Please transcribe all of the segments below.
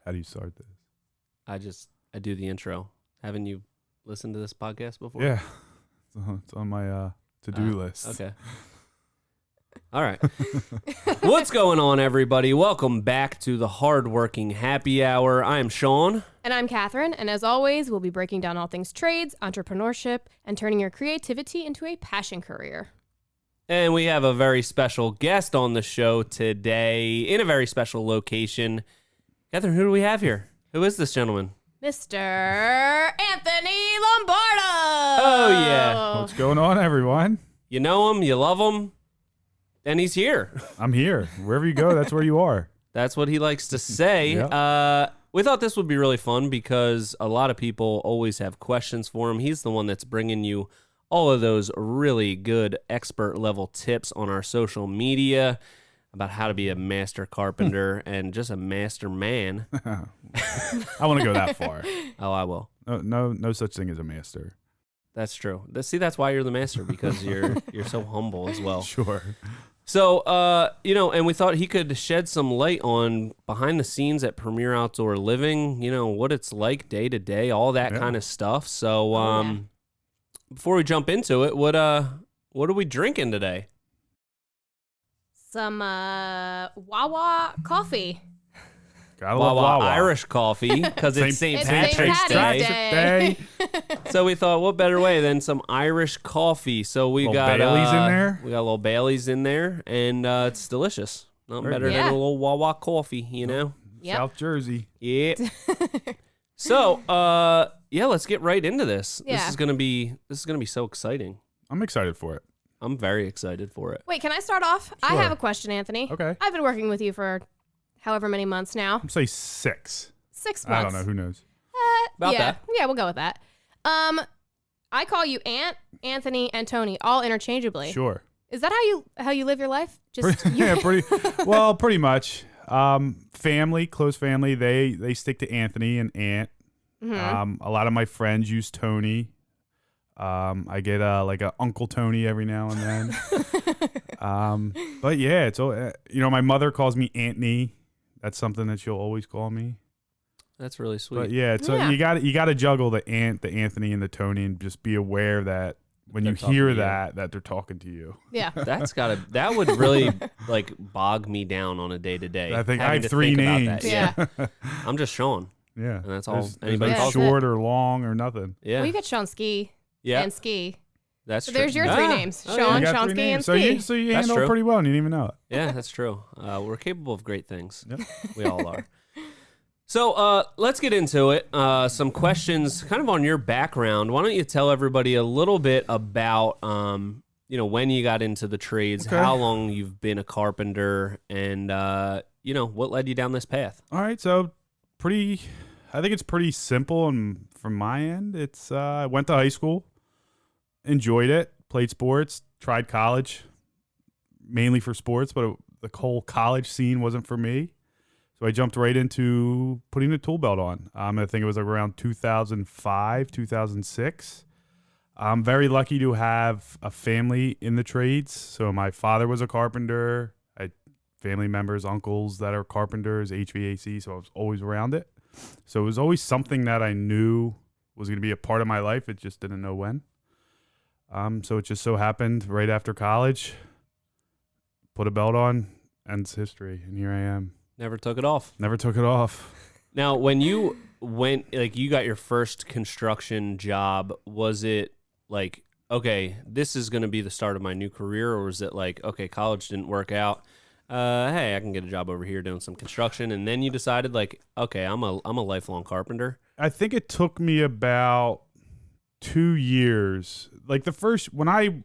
How do you start this? I do the intro. Haven't you listened to this podcast before? Yeah. It's on my to-do list. Okay. All right. What's going on, everybody? Welcome back to the Hardworking Happy Hour. I am Sean. And I'm Catherine. And as always, we'll be breaking down all things trades, entrepreneurship, and turning your creativity into a passion career. And we have a very special guest on the show today in a very special location. Catherine, who do we have here? Who is this gentleman? Mr. Anthony Lombardo. Oh, yeah. What's going on, everyone? You know him, you love him, and he's here. I'm here. Wherever you go, that's where you are. That's what he likes to say. Yep. We thought this would be really fun because a lot of people always have questions for him. He's the one that's bringing you all of those really good expert level tips on our social media about how to be a master carpenter and just a master man. I want to go that far. Oh, I will. No such thing as a master. That's true. See, that's why you're the master, because you're so humble as well. Sure. So, and we thought he could shed some light on behind the scenes at Premier Outdoor Living, what it's like day to day, all that kind of stuff. So, before we jump into it, what are we drinking today? Some Wawa coffee. Gotta love Wawa. Irish coffee, because it's St. Patrick's Day. So we thought, what better way than some Irish coffee? So we got Bailey's in there. We got a little Bailey's in there, and it's delicious. Nothing better than a little Wawa coffee, Yep. South Jersey. Yeah. So, let's get right into this. Yeah. This is gonna be so exciting. I'm excited for it. I'm very excited for it. Wait, can I start off? Sure. I have a question, Anthony. Okay. I've been working with you for however many months now. I'm say 6. 6 months. I don't know. Who knows? About that. Yeah, we'll go with that. I call you Aunt, Anthony, and Tony all interchangeably. Sure. Is that how you live your life? Just pretty much. Family, close family. They stick to Anthony and Aunt. Mm-hmm. A lot of my friends use Tony. I get like a Uncle Tony every now and then. But yeah, it's my mother calls me Anthony. That's something that she'll always call me. That's really sweet. But yeah, you got to juggle the Anthony, and the Tony, and just be aware that when you hear that they're talking to you. Yeah. That would really like bog me down on a day to day. I think I have 3 names. Yeah. I'm just Sean. Yeah. And that's all anybody calls short or long or nothing. Yeah. Well, you got Sean Ski and Ski. That's so true. there's your 3 names. Oh, Sean, You got Sean 3 Ski, names. and Ski. So you That's handle true. it pretty well, and you didn't even know it. Yeah, that's true. We're capable of great things. Yep. We all are. So let's get into it. Some questions kind of on your background. Why don't you tell everybody a little bit about, when you got into the trades, Okay. how long you've been a carpenter, and, what led you down this path? All right, so I think it's pretty simple, and from my end, it's I went to high school, enjoyed it, played sports, tried college, mainly for sports, but the whole college scene wasn't for me. So I jumped right into putting a tool belt on. I think it was around 2005, 2006. I'm very lucky to have a family in the trades. So my father was a carpenter. I had family members, uncles that are carpenters, HVAC, so I was always around it. So it was always something that I knew was going to be a part of my life. It just didn't know when. So it just so happened right after college, put a belt on, ends history, and here I am. Never took it off. Never took it off. Now, when you went, you got your first construction job, was it like, okay, this is going to be the start of my new career, or was it like, okay, college didn't work out, hey, I can get a job over here doing some construction, and then you decided like, okay, I'm a lifelong carpenter? I think it took me about 2 years. Like when I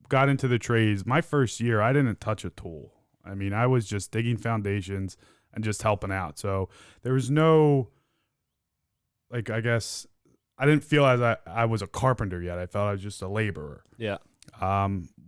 got into the trades, my first year, I didn't touch a tool. I mean, I was just digging foundations and just helping out. So there was no, I guess, I didn't feel as I was a carpenter yet. I felt I was just a laborer. Yeah.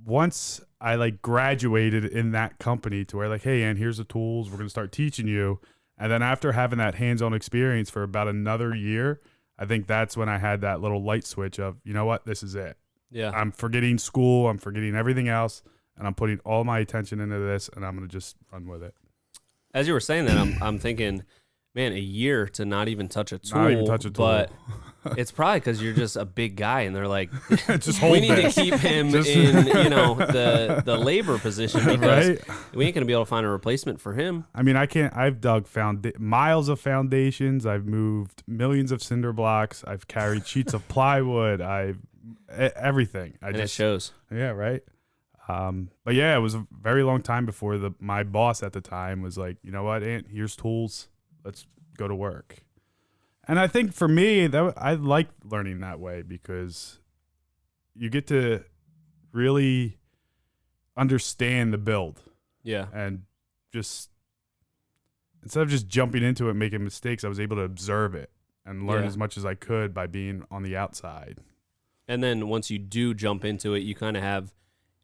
Once I graduated in that company to where hey, Ann, here's the tools. We're going to start teaching you. And then after having that hands-on experience for about another year, I think that's when I had that little light switch of, you know what, this is it. Yeah. I'm forgetting school. I'm forgetting everything else. And I'm putting all my attention into this, and I'm going to just run with it. As you were saying that, I'm thinking, Man, a year to not even touch a tool. Not even touch a tool. But it's probably because you're just a big guy, and they're like, Just hold we need this. to keep him in, the labor position because Right? we ain't gonna be able to find a replacement for him. I mean, I've dug miles of foundations. I've moved millions of cinder blocks. I've carried sheets of plywood. Everything. It shows. Yeah, right. But yeah, it was a very long time before my boss at the time was like, you know what, Ant, here's tools. Let's go to work. And I think for me, I like learning that way because you get to really understand the build. Yeah. And just instead of just jumping into it and making mistakes, I was able to observe it and learn as much as I could by being on the outside. And then once you do jump into it, you kind of have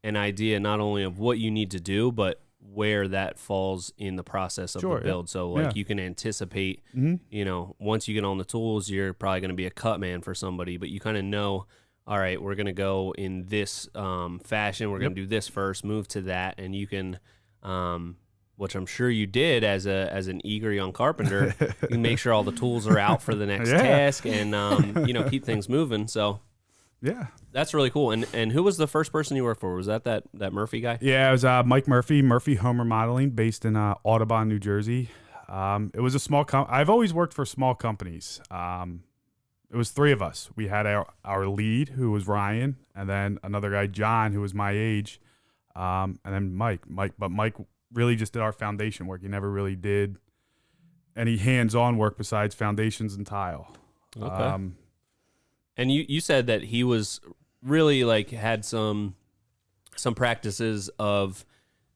an idea not only of what you need to do, but where that falls in the process of the build. So like you can anticipate, once you get on the tools, you're probably going to be a cut man for somebody, but you kind of know, all right, we're going to go in this fashion. We're going to do this first, move to that. And you can, which I'm sure you did as an eager young carpenter, you can make sure all the tools are out for the next task and, keep things moving. So yeah, that's really cool. And who was the first person you worked for? Was that Murphy guy? Yeah, it was Mike Murphy Home Remodeling, based in Audubon, New Jersey. It was a small I've always worked for small companies. It was three of us. We had our lead, who was Ryan, and then another guy, John, who was my age, and then Mike. But Mike really just did our foundation work. He never really did any hands-on work besides foundations and tile. Okay. And you said that he was really like had some practices of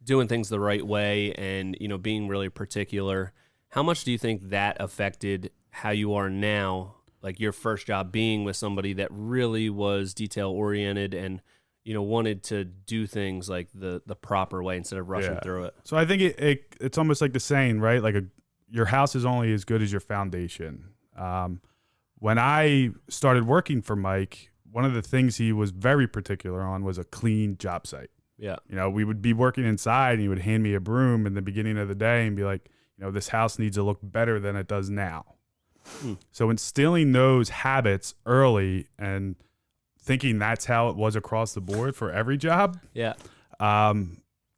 doing things the right way and, being really particular. How much do you think that affected how you are now, like your first job being with somebody that really was detail oriented and, wanted to do things like the proper way instead of rushing through it? So I think it's almost like the saying, right? Like your house is only as good as your foundation. When I started working for Mike, one of the things he was very particular on was a clean job site. Yeah. We would be working inside and he would hand me a broom in the beginning of the day and be like, this house needs to look better than it does now. So instilling those habits early and thinking that's how it was across the board for every job. Yeah.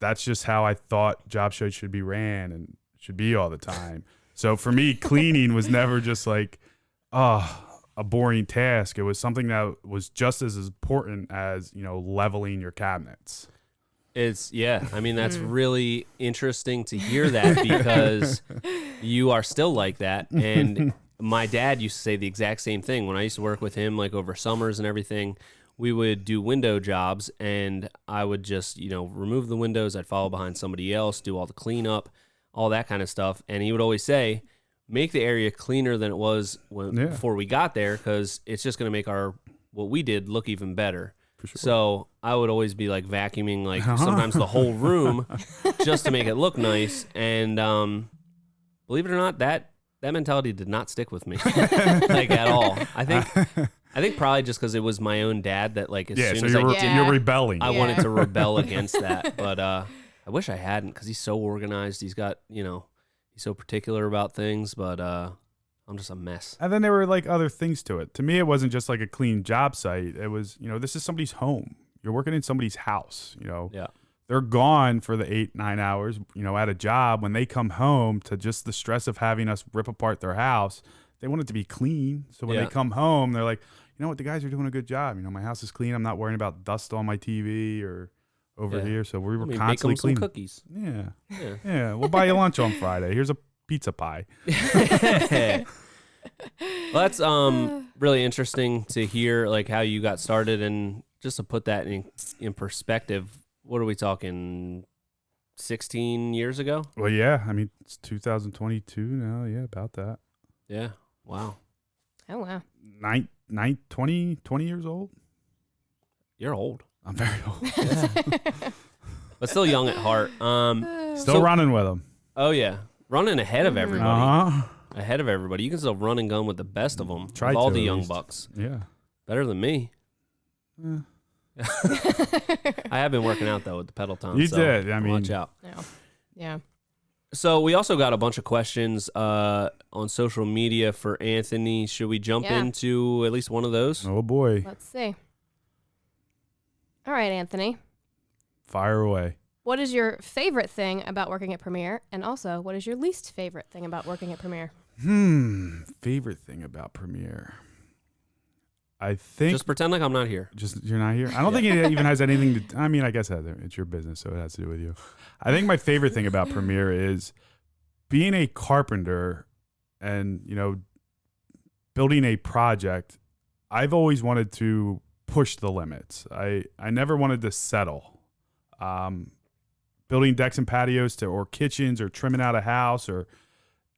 That's just how I thought job sites should be ran and should be all the time. So for me, cleaning was never just like, a boring task. It was something that was just as important as, leveling your cabinets. That's really interesting to hear that because you are still like that. And my dad used to say the exact same thing. When I used to work with him, like over summers and everything, we would do window jobs and I would just, remove the windows. I'd follow behind somebody else, do all the cleanup, all that kind of stuff. And he would always say, make the area cleaner than it was before we got there, because it's just going to make what we did look even better. For sure. So I would always be like vacuuming like sometimes the whole room just to make it look nice. And believe it or not, that mentality did not stick with me like at all. I think probably just because it was my own dad that like as soon as you're rebelling. I wanted to rebel against that, but I wish I hadn't because he's so organized. He's got he's so particular about things, but I'm just a mess. And then there were like other things to it. To me, it wasn't just like a clean job site. It was, this is somebody's home. You're working in somebody's house, Yeah. They're gone for the 8-9 hours, at a job. When they come home, to just the stress of having us rip apart their house, they want it to be clean. So when they come home, they're like, the guys are doing a good job. My house is clean. I'm not worrying about dust on my TV or over here. So we were constantly cleaning. Some cookies. Yeah. We'll buy you lunch on Friday. Here's a pizza pie. Well, that's really interesting to hear, like how you got started, and just to put that in perspective. What are we talking? 16 years ago? Well, yeah. I mean, it's 2022 now. Yeah, about that. Yeah. Wow. Oh wow. 20 years old. You're old. I'm very old. Yeah. But still young at heart. Still running with them. Oh yeah, running ahead of everybody. Uh-huh. Ahead of everybody. You can still run and gun with the best of them. Try with all to, the at young least. bucks. Yeah. Better than me. Yeah. I have been working out though with the pedal ton. You so did. I mean, watch out. Yeah. So we also got a bunch of questions on social media for Anthony. Should we jump into at least one of those? Oh boy. Let's see. All right, Anthony. Fire away. What is your favorite thing about working at Premiere? And also, what is your least favorite thing about working at Premiere? Favorite thing about Premiere. I think Just pretend like I'm not here. Just you're not here. I don't think it even has anything to. I mean, I guess it's your business, so it has to do with you. I think my favorite thing about Premiere is being a carpenter, and building a project. I've always wanted to push the limits. I never wanted to settle. Building decks and patios or kitchens or trimming out a house or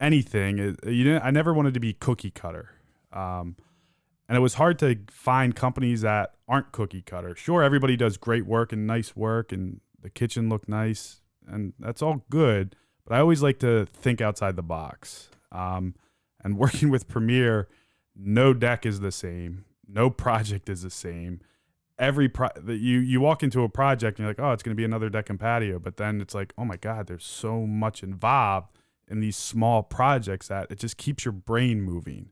anything. I never wanted to be cookie cutter. And it was hard to find companies that aren't cookie cutter. Sure, everybody does great work and nice work, and the kitchen looked nice, and that's all good. But I always like to think outside the box. And working with Premiere, no deck is the same. No project is the same. You walk into a project and you're like, oh, it's going to be another deck and patio. But then it's like, oh my God, there's so much involved in these small projects that it just keeps your brain moving.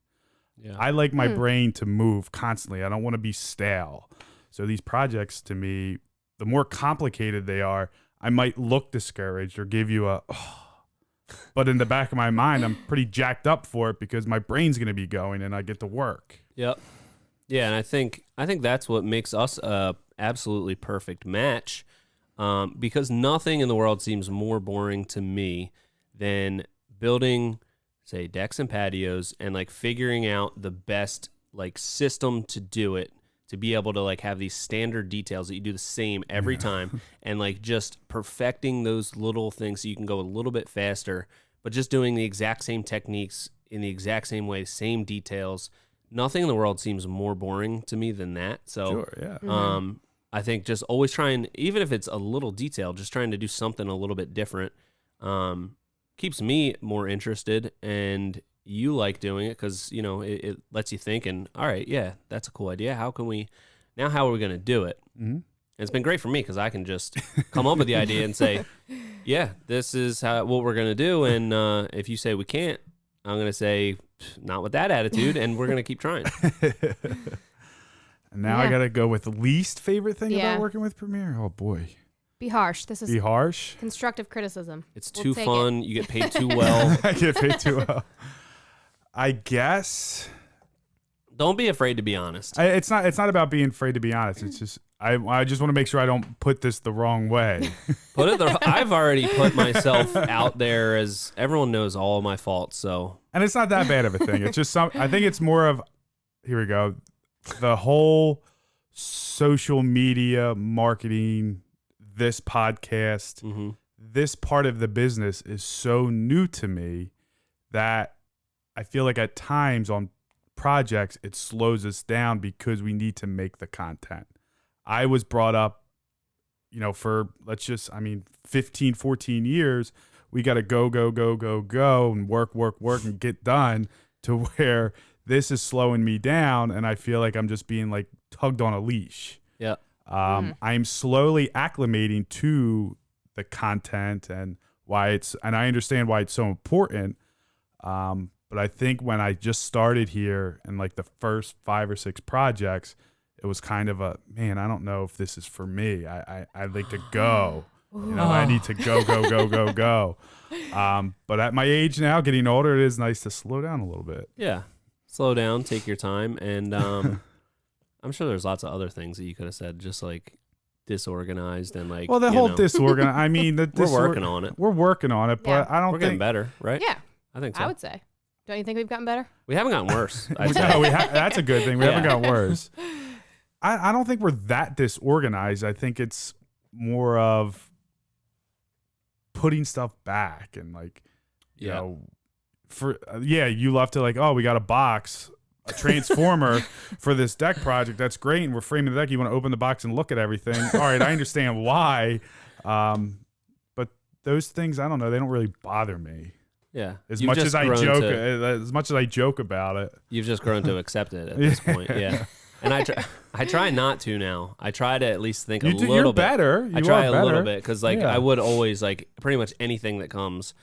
Yeah. I like my brain to move constantly. I don't want to be stale. So these projects, to me, the more complicated they are, I might look discouraged or give you but in the back of my mind, I'm pretty jacked up for it because my brain's going to be going and I get to work. Yep. Yeah, and I think that's what makes us a absolutely perfect match, because nothing in the world seems more boring to me than building, say, decks and patios and like figuring out the best like system to do it, to be able to like have these standard details that you do the same every time, and like just perfecting those little things so you can go a little bit faster, but just doing the exact same techniques in the exact same way, same details. Nothing in the world seems more boring to me than that. So, sure, yeah. I think just always trying, even if it's a little detail, just trying to do something a little bit different, keeps me more interested, and you like doing it because, it lets you think, and all right, yeah, that's a cool idea. How are we going to do it? Mm-hmm. And it's been great for me because I can just come up with the idea and say, yeah, this is what we're going to do. And if you say we can't, I'm going to say, not with that attitude, and we're going to keep trying. And now I got to go with the least favorite thing about working with Premiere. Oh, boy. Be harsh. This is Be harsh? Constructive criticism. It's too fun. You get paid too well. I get paid too well. I guess. Don't be afraid to be honest. It's not about being afraid to be honest. It's just I just want to make sure I don't put this the wrong way. I've already put myself out there as everyone knows all of my faults. So, and it's not that bad of a thing. It's just I think it's more of, here we go, the whole social media marketing, this podcast, this part of the business is so new to me that I feel like at times on projects it slows us down because we need to make the content. I was brought up, for 15, 14 years, we got to go and work and get done, to where this is slowing me down and I feel like I'm just being like tugged on a leash. Yeah. I'm slowly acclimating to the content and and I understand why it's so important. But I think when I just started here and like the first 5 or 6 projects, it was kind of man, I don't know if this is for me. I'd like to go. I need to go. But at my age now, getting older, it is nice to slow down a little bit. Yeah. Slow down, take your time. And I'm sure there's lots of other things that you could have said, just like disorganized and like. Well, the whole disorganized, I mean, we're working on it. We're working on it, but I don't think. We're getting better, right? Yeah. I think so. I would say. Don't you think we've gotten better? We haven't gotten worse. No, that's a good thing. We haven't gotten worse. I don't think we're that disorganized. I think it's more of putting stuff back and like, you love to like, oh, we got a transformer for this deck project. That's great. And we're framing the deck. You want to open the box and look at everything. All right. I understand why. But those things, I don't know. They don't really bother me. Yeah. As much as I joke about it. You've just grown to accept it at this point. Yeah. And I try not to now. I try to at least think a little bit. Better. I try a little bit because I would always like pretty much anything that comes.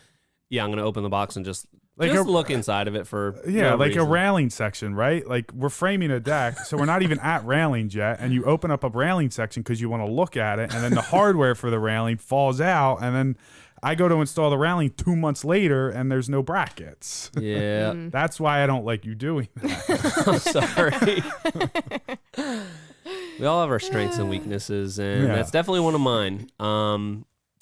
yeah, I'm gonna open the box and just Like look inside of it for yeah, no like reason. a railing section, right? Like we're framing a deck, so we're not even at railings yet, and you open up a railing section because you want to look at it, and then the hardware for the railing falls out, and then I go to install the railing 2 months later, and there's no brackets. Yeah. That's why I don't like you doing that. I'm sorry. We all have our strengths and weaknesses, and Yeah. that's definitely one of mine.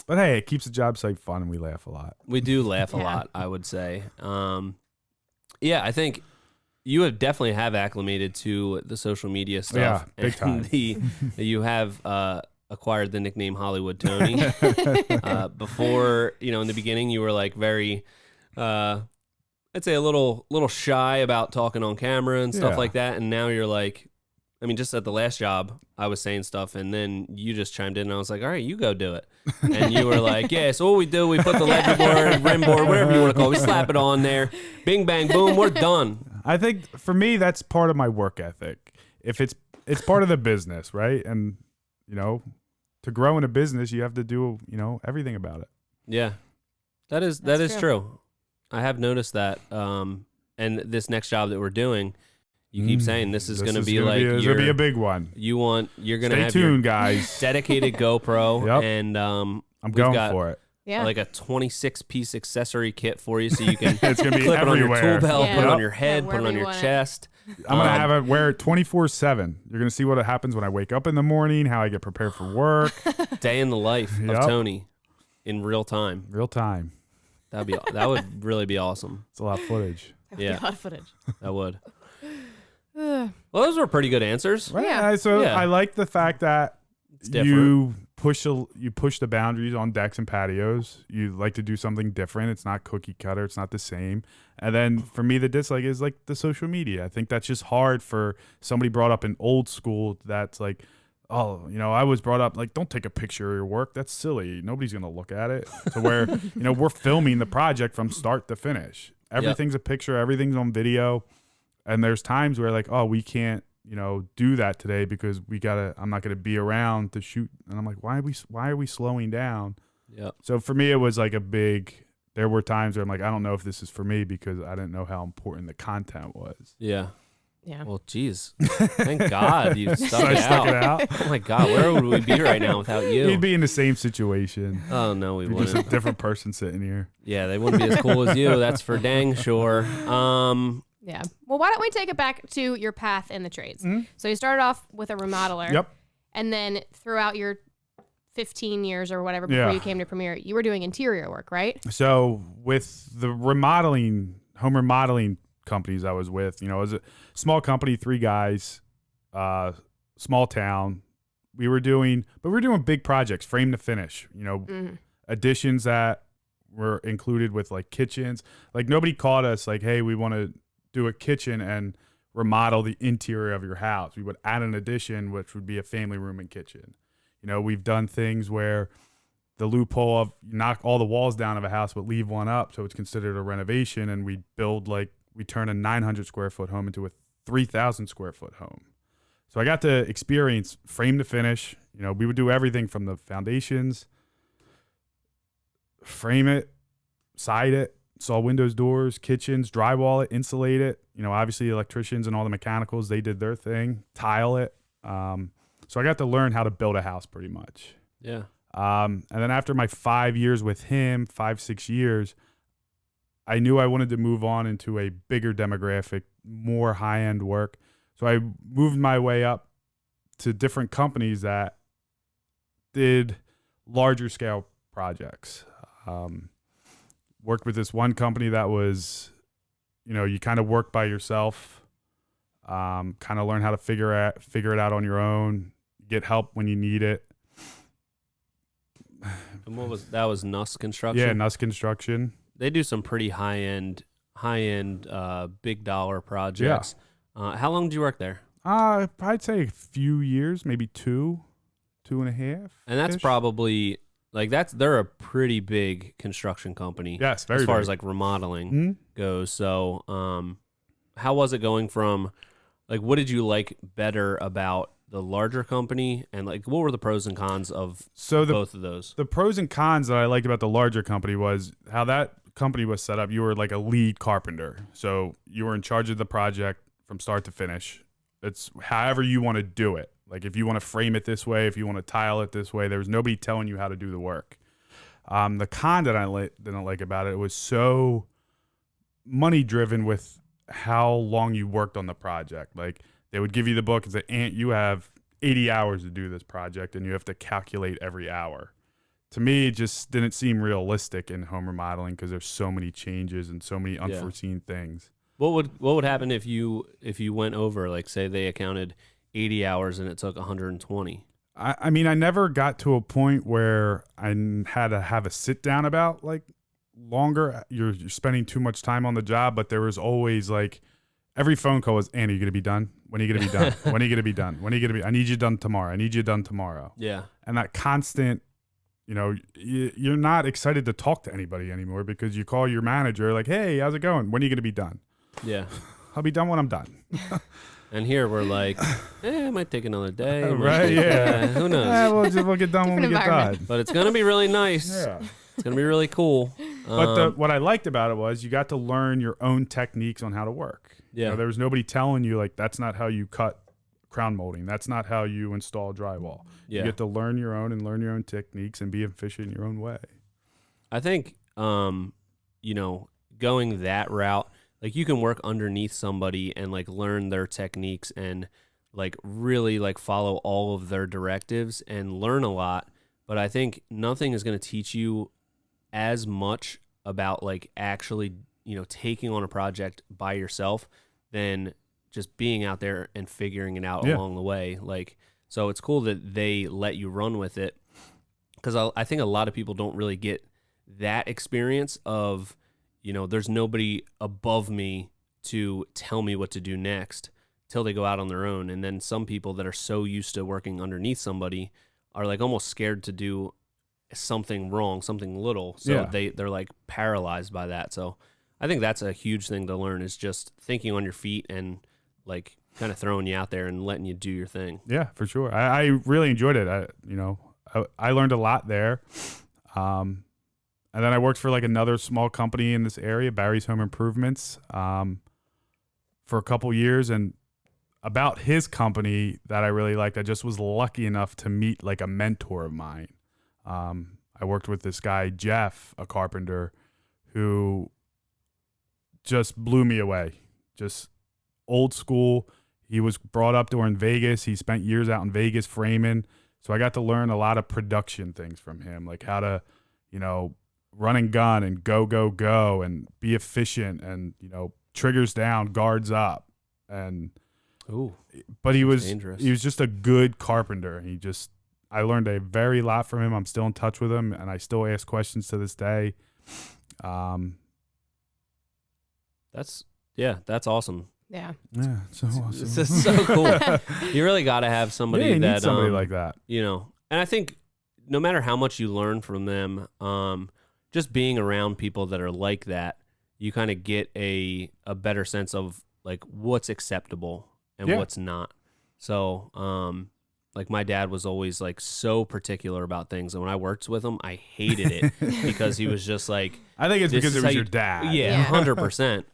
But hey, it keeps the job site fun, and we laugh a lot. We do laugh a Yeah. lot, I would say. Yeah, I think you have definitely have acclimated to the social media stuff. Yeah, big time. You have acquired the nickname Hollywood Tony. Before, in the beginning, you were like very, I'd say a little shy about talking on camera and stuff Yeah. like that. And now you're like, just at the last job, I was saying stuff, and then you just chimed in, and I was like, all right, you go do it. And you were like, yeah, so what we do, we put the ledger board, rim board, whatever you want to call it, we slap it on there, bing, bang, boom, we're done. I think for me, that's part of my work ethic. If it's part of the business, right? And to grow in a business, you have to do everything about it. Yeah, that is true. I have noticed that. And this next job that we're doing, you keep saying this is going to be like it's gonna be a big one. You're going to Stay have tuned, your guys. dedicated GoPro, Yep. and I'm we've going got for it. Yeah. like a 26-piece accessory kit for you, so you can It's gonna be clip it on your everywhere. tool belt, Yeah. put it on Yep. your head, Yeah, put it wherever on you your want it. chest. I'm gonna have it wear it 24/7. You're gonna see what happens when I wake up in the morning, how I get prepared for work, Day in the life Yep. of Tony in real time. real time. That would really be awesome. It's a lot of footage. That would be Yeah. a lot of footage. That would. Ugh. Well, those were pretty good answers. Right. Yeah. So Yeah. I like the fact that It's different. you push the boundaries on decks and patios. You like to do something different. It's not cookie cutter. It's not the same. And then for me, the dislike is like the social media. I think that's just hard for somebody brought up in old school. That's like, oh, I was brought up like, don't take a picture of your work. That's silly. Nobody's gonna look at it. To where we're filming the project from start to finish. Everything's a picture. Everything's on video. And there's times where like, oh, we can't, do that today because I'm not gonna be around to shoot. And I'm like, why are we slowing down? Yep. So for me, it was like there were times where I'm like, I don't know if this is for me because I didn't know how important the content was. Yeah. Yeah. Well, geez. Thank God you stuck, So I it, stuck out. it out. Oh my God, where would we be right now without you? You'd be in the same situation. Oh no, we You're just a wouldn't. different person sitting here. Yeah, they wouldn't be as cool as you. That's for dang sure. Yeah. Well, why don't we take it back to your path in the trades? Mm-hmm. So you started off with a remodeler. Yep. And then throughout your 15 years or whatever before Yeah. you came to Premier, you were doing interior work, right? So with the home remodeling companies I was with, it was a small company, 3 guys, small town. We were doing big projects, frame to finish, additions that were included with like kitchens. Like nobody called us like, hey, we want to do a kitchen and remodel the interior of your house. We would add an addition, which would be a family room and kitchen. We've done things where the loophole of you knock all the walls down of a house but leave one up, so it's considered a renovation, and we turn a 900 square foot home into a 3,000 square foot home. So I got to experience frame to finish. We would do everything from the foundations, frame it, side it, saw windows, doors, kitchens, drywall it, insulate it. Obviously electricians and all the mechanicals, they did their thing, tile it. So I got to learn how to build a house pretty much. Yeah. And then after my 5 years with him, 5-6 years, I knew I wanted to move on into a bigger demographic, more high-end work. So I moved my way up to different companies that did larger scale projects. Worked with this one company that was, you kind of work by yourself, kind of learn how to figure it out on your own, get help when you need it. And that was Nuss Construction? Yeah, Nuss Construction. They do some pretty high end big dollar projects. How long did you work there? I'd say a few years, maybe 2.5. And that's probably they're a pretty big construction company. Yes, very as far big. as like remodeling Mhm. goes. So, how was it going from what did you like better about the larger company, and what were the pros and cons of both of those? The pros and cons that I liked about the larger company was how that company was set up, you were like a lead carpenter. So you were in charge of the project from start to finish. It's however you want to do it. Like if you want to frame it this way, if you want to tile it this way, there was nobody telling you how to do the work. The con that I didn't like about it was so money driven with how long you worked on the project. Like they would give you the book and say, "Ant, you have 80 hours to do this project," and you have to calculate every hour. To me, it just didn't seem realistic in home remodeling because there's so many changes and so many unforeseen things. What would happen if you went over, like say they accounted 80 hours and it took 120? I mean, I never got to a point where I had to have a sit down about like longer. You're spending too much time on the job, but there was always like every phone call was, "Andy, you gonna be done? When are you gonna be done? When are you gonna be done? When are you gonna be? I need you done tomorrow. I need you done tomorrow." Yeah. And that constant, you're not excited to talk to anybody anymore because you call your manager like, "Hey, how's it going? When are you gonna be done?" Yeah. "I'll be done when I'm done." And here we're like, it might take another day. Right, yeah. Who knows? We'll get done when we get done. But it's going to be really nice. Yeah. It's going to be really cool. But what I liked about it was you got to learn your own techniques on how to work. Yeah. There was nobody telling you, like, that's not how you cut crown molding. That's not how you install drywall. Yeah. You get to learn your own and learn your own techniques and be efficient in your own way. I think, going that route, like you can work underneath somebody and like learn their techniques and like really like follow all of their directives and learn a lot. But I think nothing is going to teach you as much about like actually, taking on a project by yourself than just being out there and figuring it out along the way. Like, so it's cool that they let you run with it, because I think a lot of people don't really get that experience of, there's nobody above me to tell me what to do next till they go out on their own. And then some people that are so used to working underneath somebody are like almost scared to do something wrong, something little. So they're like paralyzed by that. So I think that's a huge thing to learn, is just thinking on your feet and like kind of throwing you out there and letting you do your thing. Yeah, for sure. I really enjoyed it. I learned a lot there. And then I worked for like another small company in this area, Barry's Home Improvements, for a couple years. And about his company that I really liked, I just was lucky enough to meet like a mentor of mine. I worked with this guy, Jeff, a carpenter, who just blew me away. Just old school. He was brought up during Vegas. He spent years out in Vegas framing. So I got to learn a lot of production things from him, like how to, run and gun and go and be efficient and, triggers down, guards up. And but he was dangerous. He was just a good carpenter. I learned a very lot from him. I'm still in touch with him and I still ask questions to this day. That's awesome. Yeah. Yeah, so awesome. This is so cool. You really got to have somebody you that need somebody like that. And I think no matter how much you learn from them, just being around people that are like that, you kind of get a better sense of like what's acceptable and what's not. So, like my dad was always like so particular about things, and when I worked with him, I hated it because he was just like, I think it's because it was your dad. Yeah, 100%.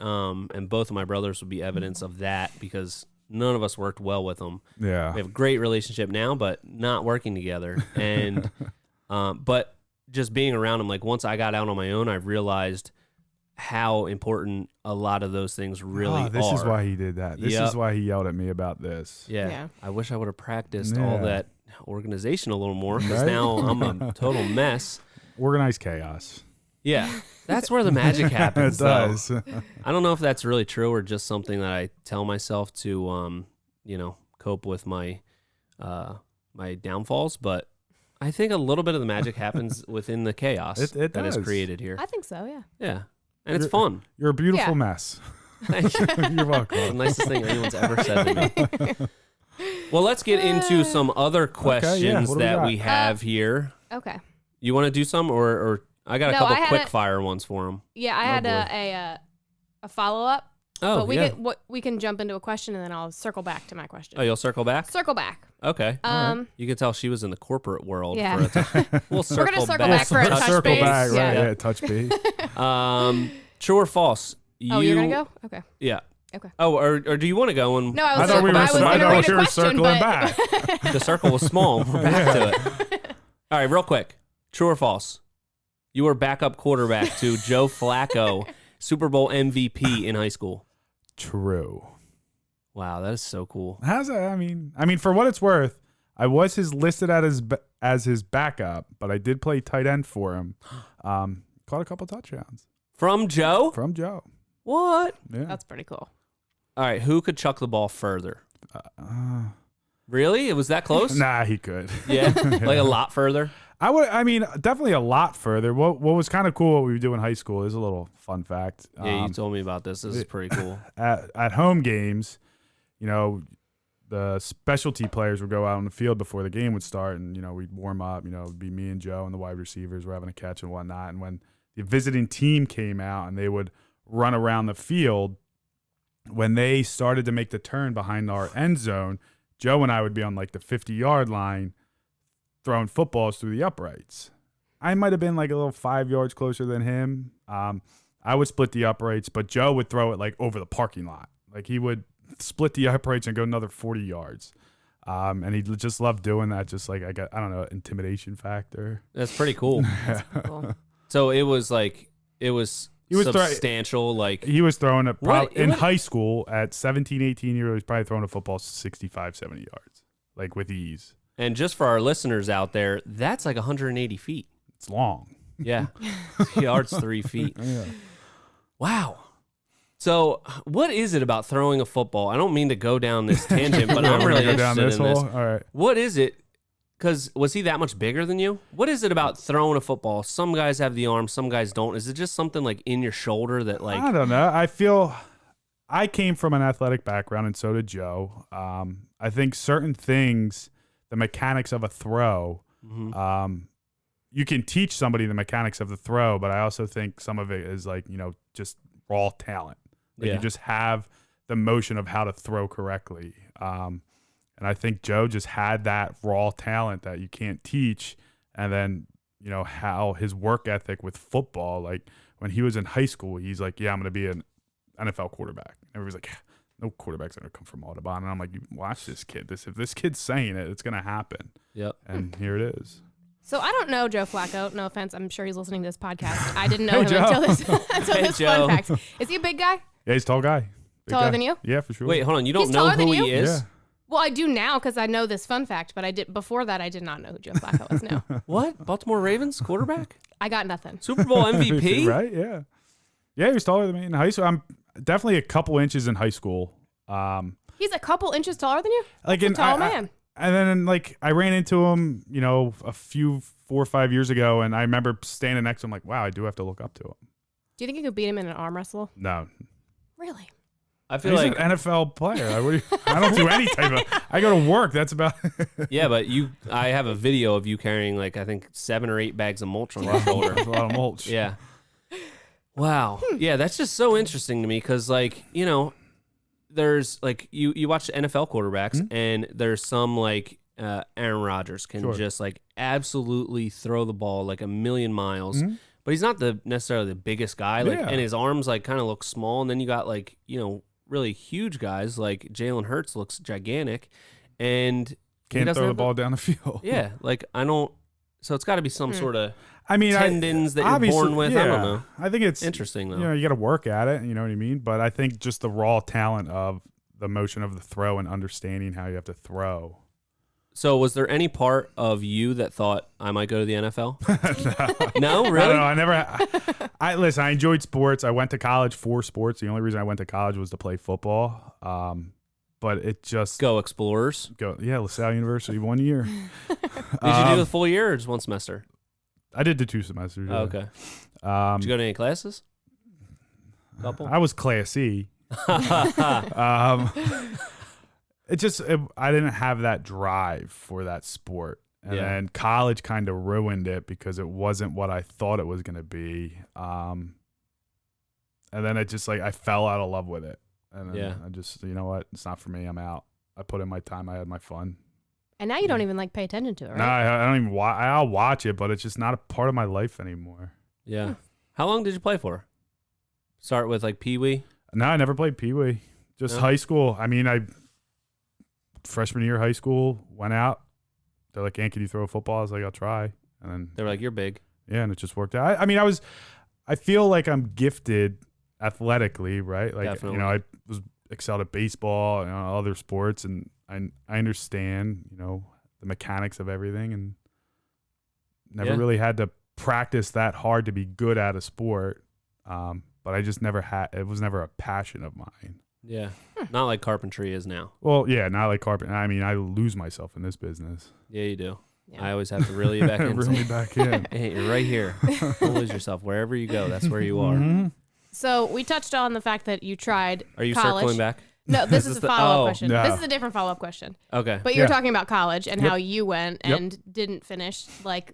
And both of my brothers would be evidence of that, because none of us worked well with them. Yeah. We have a great relationship now, but not working together. And but just being around him, like once I got out on my own, I realized how important a lot of those things really are. This is why he did that. This is why he yelled at me about this. Yeah. I wish I would have practiced all that organization a little more, because now I'm a total mess. Organized chaos. Yeah. That's where the magic happens. It does. I don't know if that's really true or just something that I tell myself to, cope with my my downfalls, but I think a little bit of the magic happens within the chaos that is created here. I think so, yeah. Yeah. And it's fun. You're a beautiful mess. Thank you. You're welcome. It's the nicest thing anyone's ever said to me. Well, let's get into some other questions that we have here. Okay. You want to do some, or I got a couple quick fire ones for them. Yeah, I had a follow-up. But yeah. we can jump into a question and then I'll circle back to my question. Oh, you'll circle back? Circle back. Okay. You can tell she was in the corporate world Yeah. for a time. We'll circle We're gonna circle back. back for a touch Circle base. back, right? Yeah. Yeah, touch base. True or false? Oh, you're gonna go? Okay. Yeah. Okay. Oh, or do you want to go? And No, I was thought we were. I was I gonna thought read we a were question, circling but back. the circle was small. We're back to it. All right, real quick. True or false? You were backup quarterback to Joe Flacco, Super Bowl MVP in high school. True. Wow, that is so cool. How's that? I mean, for what it's worth, I was listed as his backup, but I did play tight end for him. Caught a couple touchdowns From Joe? from Joe. What? Yeah. that's pretty cool. All right, who could chuck the ball further? Really? It was that close? Nah, he could. Yeah, like a lot further. I mean, definitely a lot further. What was kind of cool what we would do in high school is a little fun fact. Yeah, you told me about this. This is pretty cool. At home games, the specialty players would go out on the field before the game would start, and we'd warm up. It'd be me and Joe and the wide receivers were having a catch and whatnot. And when the visiting team came out and they would run around the field, when they started to make the turn behind our end zone, Joe and I would be on like the 50-yard line throwing footballs through the uprights. I might have been like a little 5 yards closer than him. I would split the uprights, but Joe would throw it like over the parking lot. Like he would split the uprights and go another 40 yards. And he just loved doing that. Just like I don't know, intimidation factor. That's pretty cool. Cool. So it was substantial. He was throwing it in What? high school at 17, 18 years old. He was probably throwing a football 65, 70 yards, like with ease. And just for our listeners out there, that's like 180 feet. It's long. Yeah. Yards, 3 feet. Yeah. Wow. So what is it about throwing a football? I don't mean to go down this tangent, but I'm really go down interested in this. hole. All right. What is it? Because was he that much bigger than you? What is it about throwing a football? Some guys have the arm, some guys don't. Is it just something like in your shoulder that like... I don't know. I feel I came from an athletic background, and so did Joe. I think certain things, the mechanics of a throw, you can teach somebody the mechanics of the throw, but I also think some of it is like, just raw talent. Like you just have the motion of how to throw correctly. And I think Joe just had that raw talent that you can't teach. And then, how his work ethic with football, like when he was in high school, he's like, yeah, I'm going to be an NFL quarterback. And everybody's like, no quarterback's going to come from Audubon. And I'm like, you watch this kid. If this kid's saying it, it's going to happen. Yep. And here it is. So I don't know Joe Flacco. No offense. I'm sure he's listening to this podcast. I didn't know Hey, him Joe. until this Joe. fun fact. Is he a big guy? Yeah, he's a tall guy. Big Taller guy. than you? Yeah, for sure. Wait, hold on. You don't He's know taller than who you? he is? Yeah. Well, I do now because I know this fun fact, but before that I did not know who Joe Flacco was. No, What? Baltimore Ravens quarterback? I got nothing. Super Bowl MVP? Right? Yeah. Yeah, he was taller than me in high school. I'm definitely a couple inches in high school. He's a couple inches taller than you? Like That's a tall man. And then I ran into him, a few 4 or 5 years ago, and I remember standing next to him like, wow, I do have to look up to him. Do you think you could beat him in an arm wrestle? No. Really? I feel He's like... an NFL player. I don't do any type of... I go to work. That's about... Yeah, but I have a video of you carrying like, I think 7 or 8 bags of mulch on your shoulder. That's a lot of mulch. Yeah. Wow. Yeah, that's just so interesting to me because, like, there's like you watch NFL quarterbacks and there's some like Aaron Rodgers can just like absolutely throw the ball like a million miles, but he's not necessarily the biggest guy. Like, and his arms like kind of look small. And then you got like really huge guys like Jalen Hurts looks gigantic, and Can't throw the ball down the field. Yeah, like I don't. So it's got to be some sort of tendons that you're obviously, born with. I don't know. I think it's Interesting though. You got to work at it. You know what I mean? But I think just the raw talent of the motion of the throw and understanding how you have to throw. So was there any part of you that thought I might go to the NFL? No, really? I don't know. I never. Listen. I enjoyed sports. I went to college for sports. The only reason I went to college was to play football. But it just Go Explorers. Yeah, LaSalle University 1 year. Did you do the full year or just one semester? I did the 2 semesters. Oh, okay. Did you go to any classes? Couple. I was Class E. I didn't have that drive for that sport. And then college kind of ruined it because it wasn't what I thought it was going to be. And then it just I fell out of love with it. And then I just, you know what? It's not for me. I'm out. I put in my time. I had my fun. And now you don't even like pay attention to it, right? No, I don't even watch. I'll watch it, but it's just not a part of my life anymore. Yeah. How long did you play for? Start with like Pee Wee? No, I never played Pee Wee. Just high school. I mean, freshman year of high school, went out. They're like, can you throw a football? I was like, I'll try. And then They were like, you're big. Yeah, and it just worked out. I mean, I feel like I'm gifted athletically, right? Like, Definitely. I was excelled at baseball and other sports, and I understand, the mechanics of everything, and never really had to practice that hard to be good at a sport. But I just never had. It was never a passion of mine. Yeah. Not like carpentry is now. Well, yeah, not like carpenter. I mean, I lose myself in this business. Yeah, you do. Yeah. I always have to reel you back in. Reel me back in. Hey, you're right here. Don't lose yourself. Wherever you go, that's where you are. Mm-hmm. So we touched on the fact that you tried Are you college. circling back? No, this is a follow-up question. no. This is a different follow-up question. Okay. But you're talking about college and how you went Yep. and didn't finish like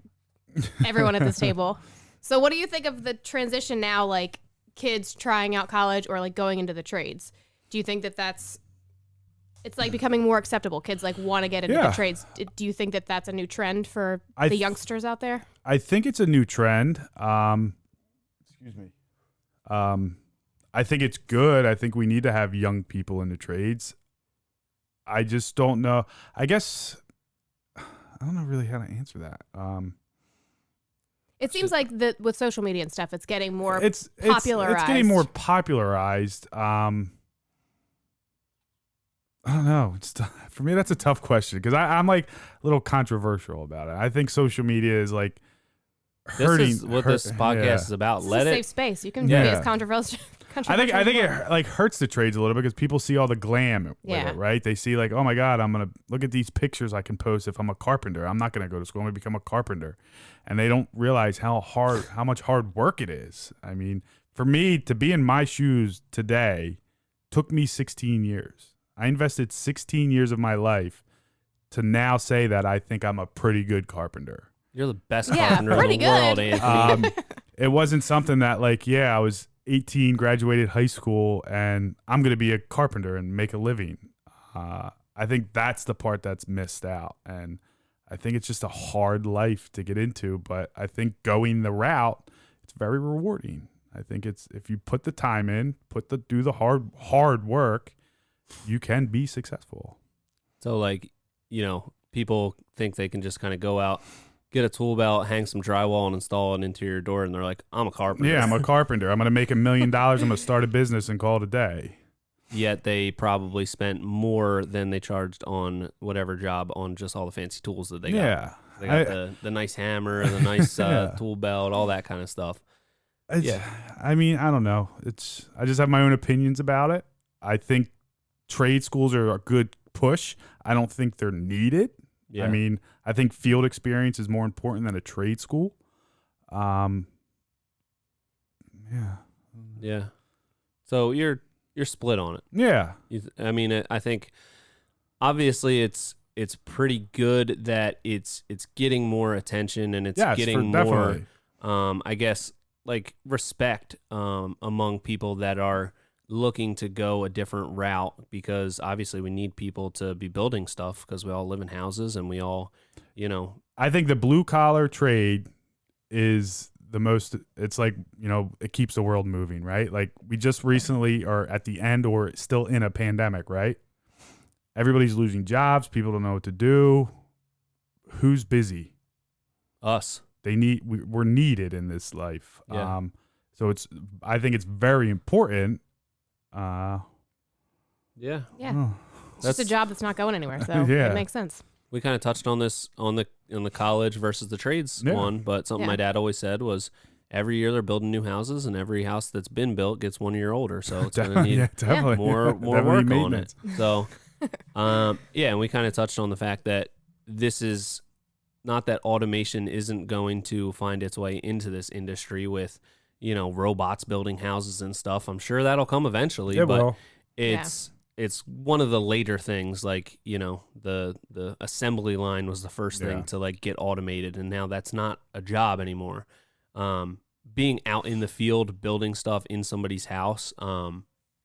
everyone at this table. So what do you think of the transition now, like kids trying out college or like going into the trades? Do you think that it's like becoming more acceptable? Kids like want to get into the trades. Do you think that that's a new trend for the youngsters out there? I think it's a new trend. Excuse me. I think it's good. I think we need to have young people in the trades. I just don't know. I guess I don't know really how to answer that. It seems like that with social media and stuff, it's getting more It's popularized. It's getting more popularized. I don't know. For me, that's a tough question because I'm like a little controversial about it. I think social media is like hurting. This is what this podcast is about. It's Let a it. safe space. You can be as controversial. I think it like hurts the trades a little bit because people see all the glam with it, right? They see like, oh my God, I'm gonna look at these pictures I can post if I'm a carpenter. I'm not gonna go to school. I'm gonna become a carpenter, and they don't realize how much hard work it is. I mean, for me to be in my shoes today took me 16 years. I invested 16 years of my life to now say that I think I'm a pretty good carpenter. You're the best carpenter in the pretty world, good. Anthony. It wasn't something that like, I was 18, graduated high school, and I'm going to be a carpenter and make a living. I think that's the part that's missed out. And I think it's just a hard life to get into, but I think going the route, it's very rewarding. I think it's, if you put the time in, do the hard work, you can be successful. So like, people think they can just kind of go out, get a tool belt, hang some drywall, and install an interior door, and they're like, I'm a carpenter. Yeah, I'm a carpenter. I'm going to make $1 million. I'm going to start a business and call it a day. Yet they probably spent more than they charged on whatever job on just all the fancy tools that they got. Yeah. They got the nice hammer, the nice tool belt, all that kind of stuff. I mean, I don't know. I just have my own opinions about it. I think trade schools are a good push. I don't think they're needed. Yeah. I mean, I think field experience is more important than a trade school. Yeah. Yeah. So you're split on it. Yeah. I think obviously it's pretty good that it's getting more attention and it's getting more, I guess, like respect among people that are looking to go a different route, because obviously we need people to be building stuff because we all live in houses and we all, I think the blue collar trade is the most, it's like, it keeps the world moving, right? Like we just recently are at the end or still in a pandemic, right? Everybody's losing jobs. People don't know what to do. Who's busy? Us. We're needed in this life. Yeah. So I think it's very important. Yeah. Yeah. It's just a job that's not going anywhere, so it makes sense. We kind of touched on this on the college versus the trades one, but something my dad always said was every year they're building new houses, and every house that's been built gets 1 year older, so it's going to need more work on it. So, and we kind of touched on the fact that this is not that automation isn't going to find its way into this industry with, robots building houses and stuff. I'm sure that'll come eventually, but it's one of the later things, like, the assembly line was the first thing to like get automated, and now that's not a job anymore. Being out in the field building stuff in somebody's house,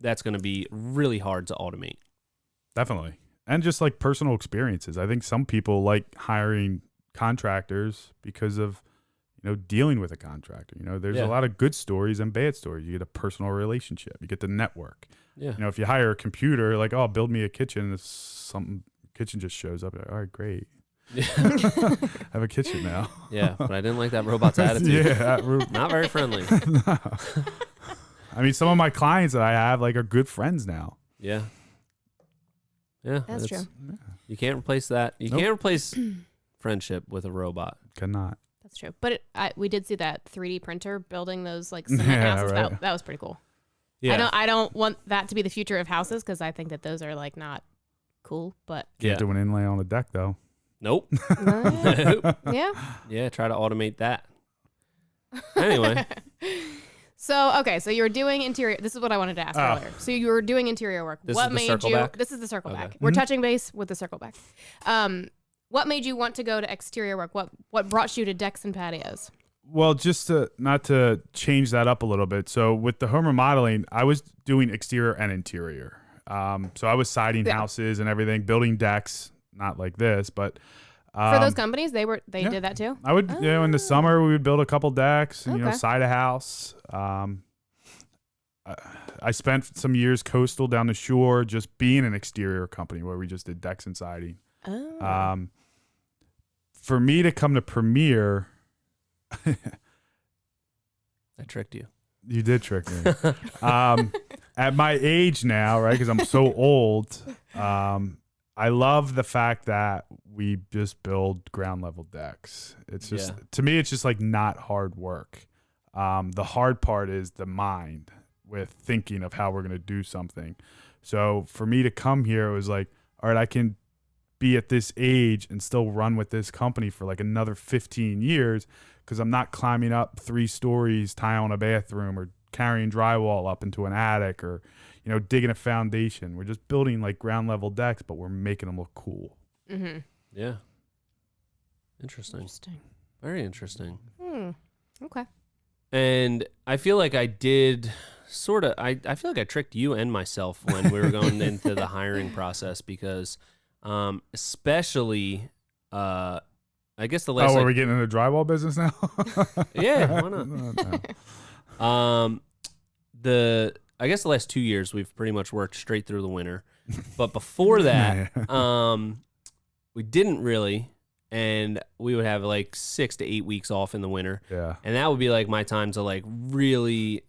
that's going to be really hard to automate. Definitely. And just like personal experiences. I think some people like hiring contractors because of, dealing with a contractor. There's a lot of good stories and bad stories. You get a personal relationship. You get to network. Yeah. If you hire a computer, like, oh, build me a kitchen, it's something, kitchen just shows up. Like, all right, great. Yeah. Have a kitchen now. Yeah, but I didn't like that robot's attitude. Yeah. Not very friendly. No. I mean, some of my clients that I have, like, are good friends now. Yeah. Yeah. That's true. Yeah. You can't replace that. You Nope. can't replace friendship with a robot. Cannot. That's true. But we did see that 3D printer building those like cement Yeah, houses. right. That was pretty cool. Yeah. I don't want that to be the future of houses because I think that those are like not cool. But Can't do an inlay on a deck, though. Nope. yeah. Yeah, try to automate that. Anyway. So you were doing interior. This is what I wanted to ask earlier. So you were doing interior work. This What is the made circle you? back? This is the circle Okay. back. We're touching base with the circle back. What made you want to go to exterior work? What brought you to decks and patios? Well, just not to change that up a little bit. So with the home remodeling, I was doing exterior and interior. So I was siding houses and everything, building decks, not like this, but For those companies, they did that too. I would, in the summer we would build a couple decks and side a house. I spent some years coastal down the shore, just being an exterior company where we just did decks and siding. Oh. For me to come to Premier, I tricked you. you did trick me. At my age now, right? Because I'm so old. I love the fact that we just build ground level decks. It's just to me, it's just like not hard work. The hard part is the mind with thinking of how we're gonna do something. So for me to come here, it was like, all right, I can be at this age and still run with this company for like another 15 years because I'm not climbing up 3 stories, tiling a bathroom, or carrying drywall up into an attic, or digging a foundation. We're just building like ground level decks, but we're making them look cool. Mm-hmm. Yeah. Interesting. Very interesting. Okay. And I feel like I did sort of, I feel like I tricked you and myself when we were going into the hiring process because especially, I guess the last... are we getting into the drywall business now? Yeah, why not? I guess the last 2 years we've pretty much worked straight through the winter. But before that, we didn't really, and we would have like 6 to 8 weeks off in the winter. Yeah. And that would be like my time to like really,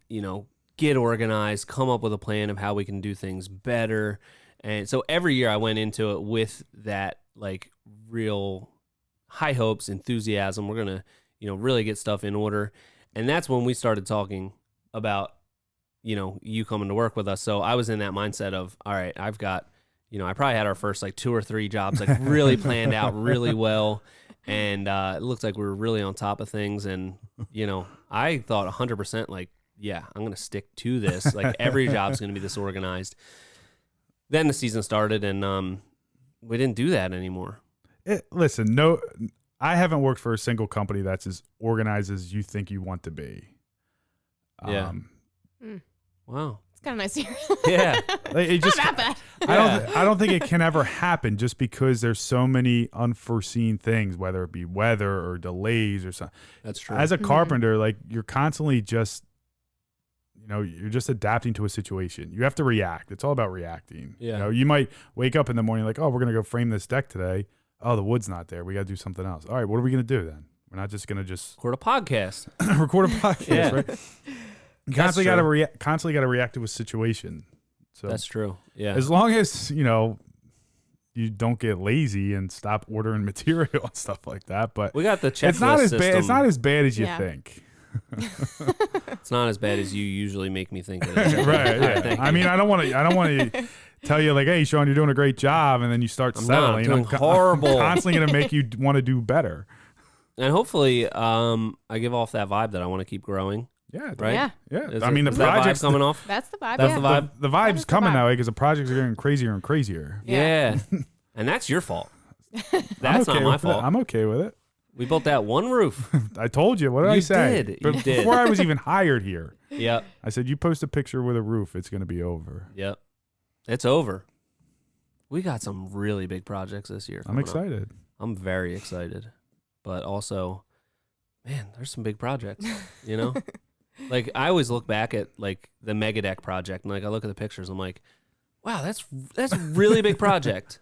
get organized, come up with a plan of how we can do things better. And so every year I went into it with that like real high hopes, enthusiasm. We're going to, really get stuff in order. And that's when we started talking about, you coming to work with us. So I was in that mindset of, all right, I've got, I probably had our first like 2 or 3 jobs, like really planned out really well. And it looks like we were really on top of things. And, I thought 100% like, yeah, I'm going to stick to this. Like every job's going to be this organized. Then the season started and we didn't do that anymore. Listen, I haven't worked for a single company that's as organized as you think you want to be. Yeah. Wow. It's kind of nice to hear. Yeah. It just, Not that bad. I don't think it can ever happen just because there's so many unforeseen things, whether it be weather or delays or something. That's true. As a carpenter, like you're constantly just, you're just adapting to a situation. You have to react. It's all about reacting. Yeah. You might wake up in the morning like, oh, we're going to go frame this deck today. Oh, the wood's not there. We got to do something else. All right, what are we going to do then? We're not just going to just record a podcast. record a podcast, Yeah. right? You constantly got to react to a situation. So That's true. Yeah. as long as, you don't get lazy and stop ordering material and stuff like that. But We got the checklist it's not as system. bad. It's not as bad as you Yeah. think. It's not as bad as you usually make me think it is. Right. Yeah. Thank I you. mean, I don't want to tell you like, hey, Sean, you're doing a great job, and then you start I'm settling. not doing horrible. I'm constantly going to make you want to do better. And hopefully, I give off that vibe that I want to keep growing. Yeah. Right? Yeah. Yeah. Is I mean, the is that vibe project's coming off. That's the vibe. That's yeah. the vibe. The That vibe's is the coming vibe. now because the projects are getting crazier and crazier. Yeah. And that's your fault. That's I'm okay not my with it. fault. I'm okay with it. We built that one roof. I told you. What did I You say? did. You did. Before I was even hired here. Yep. I said, you post a picture with a roof, it's going to be over. Yep. It's over. We got some really big projects this year. I'm excited. I'm very excited. But also, man, there's some big projects, you know? Like, I always look back at, like, the Mega Deck project, and, like, I look at the pictures, I'm like, wow, that's a really big project.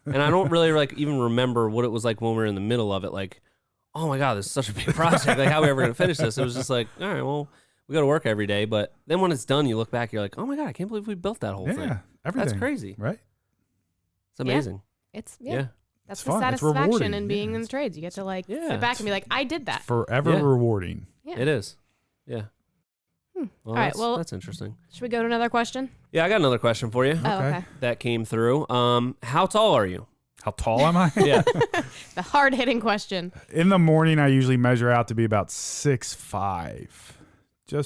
And I don't really, like, even remember what it was like when we were in the middle of it. Like, oh, my God, this is such a big project. Like, how are we ever going to finish this? It was just like, all right, well, we got to work every day. But then when it's done, you look back, you're like, oh, my God, I can't believe we built that whole thing. Yeah, everything. That's crazy. Right? It's amazing. It's Yeah. That's It's the fun. It's satisfaction rewarding. in being Yeah, in the trades. You get to like Yeah. sit back and be like, I did that. It's forever Yeah. rewarding. Yeah. It is. Yeah. All Well, right, that's, well- that's interesting. Should we go to another question? Yeah, I got another question for you Oh, okay. that came through. How tall are you? How tall am I? Yeah. The hard hitting question. In the morning, I usually measure out to be about 6'5".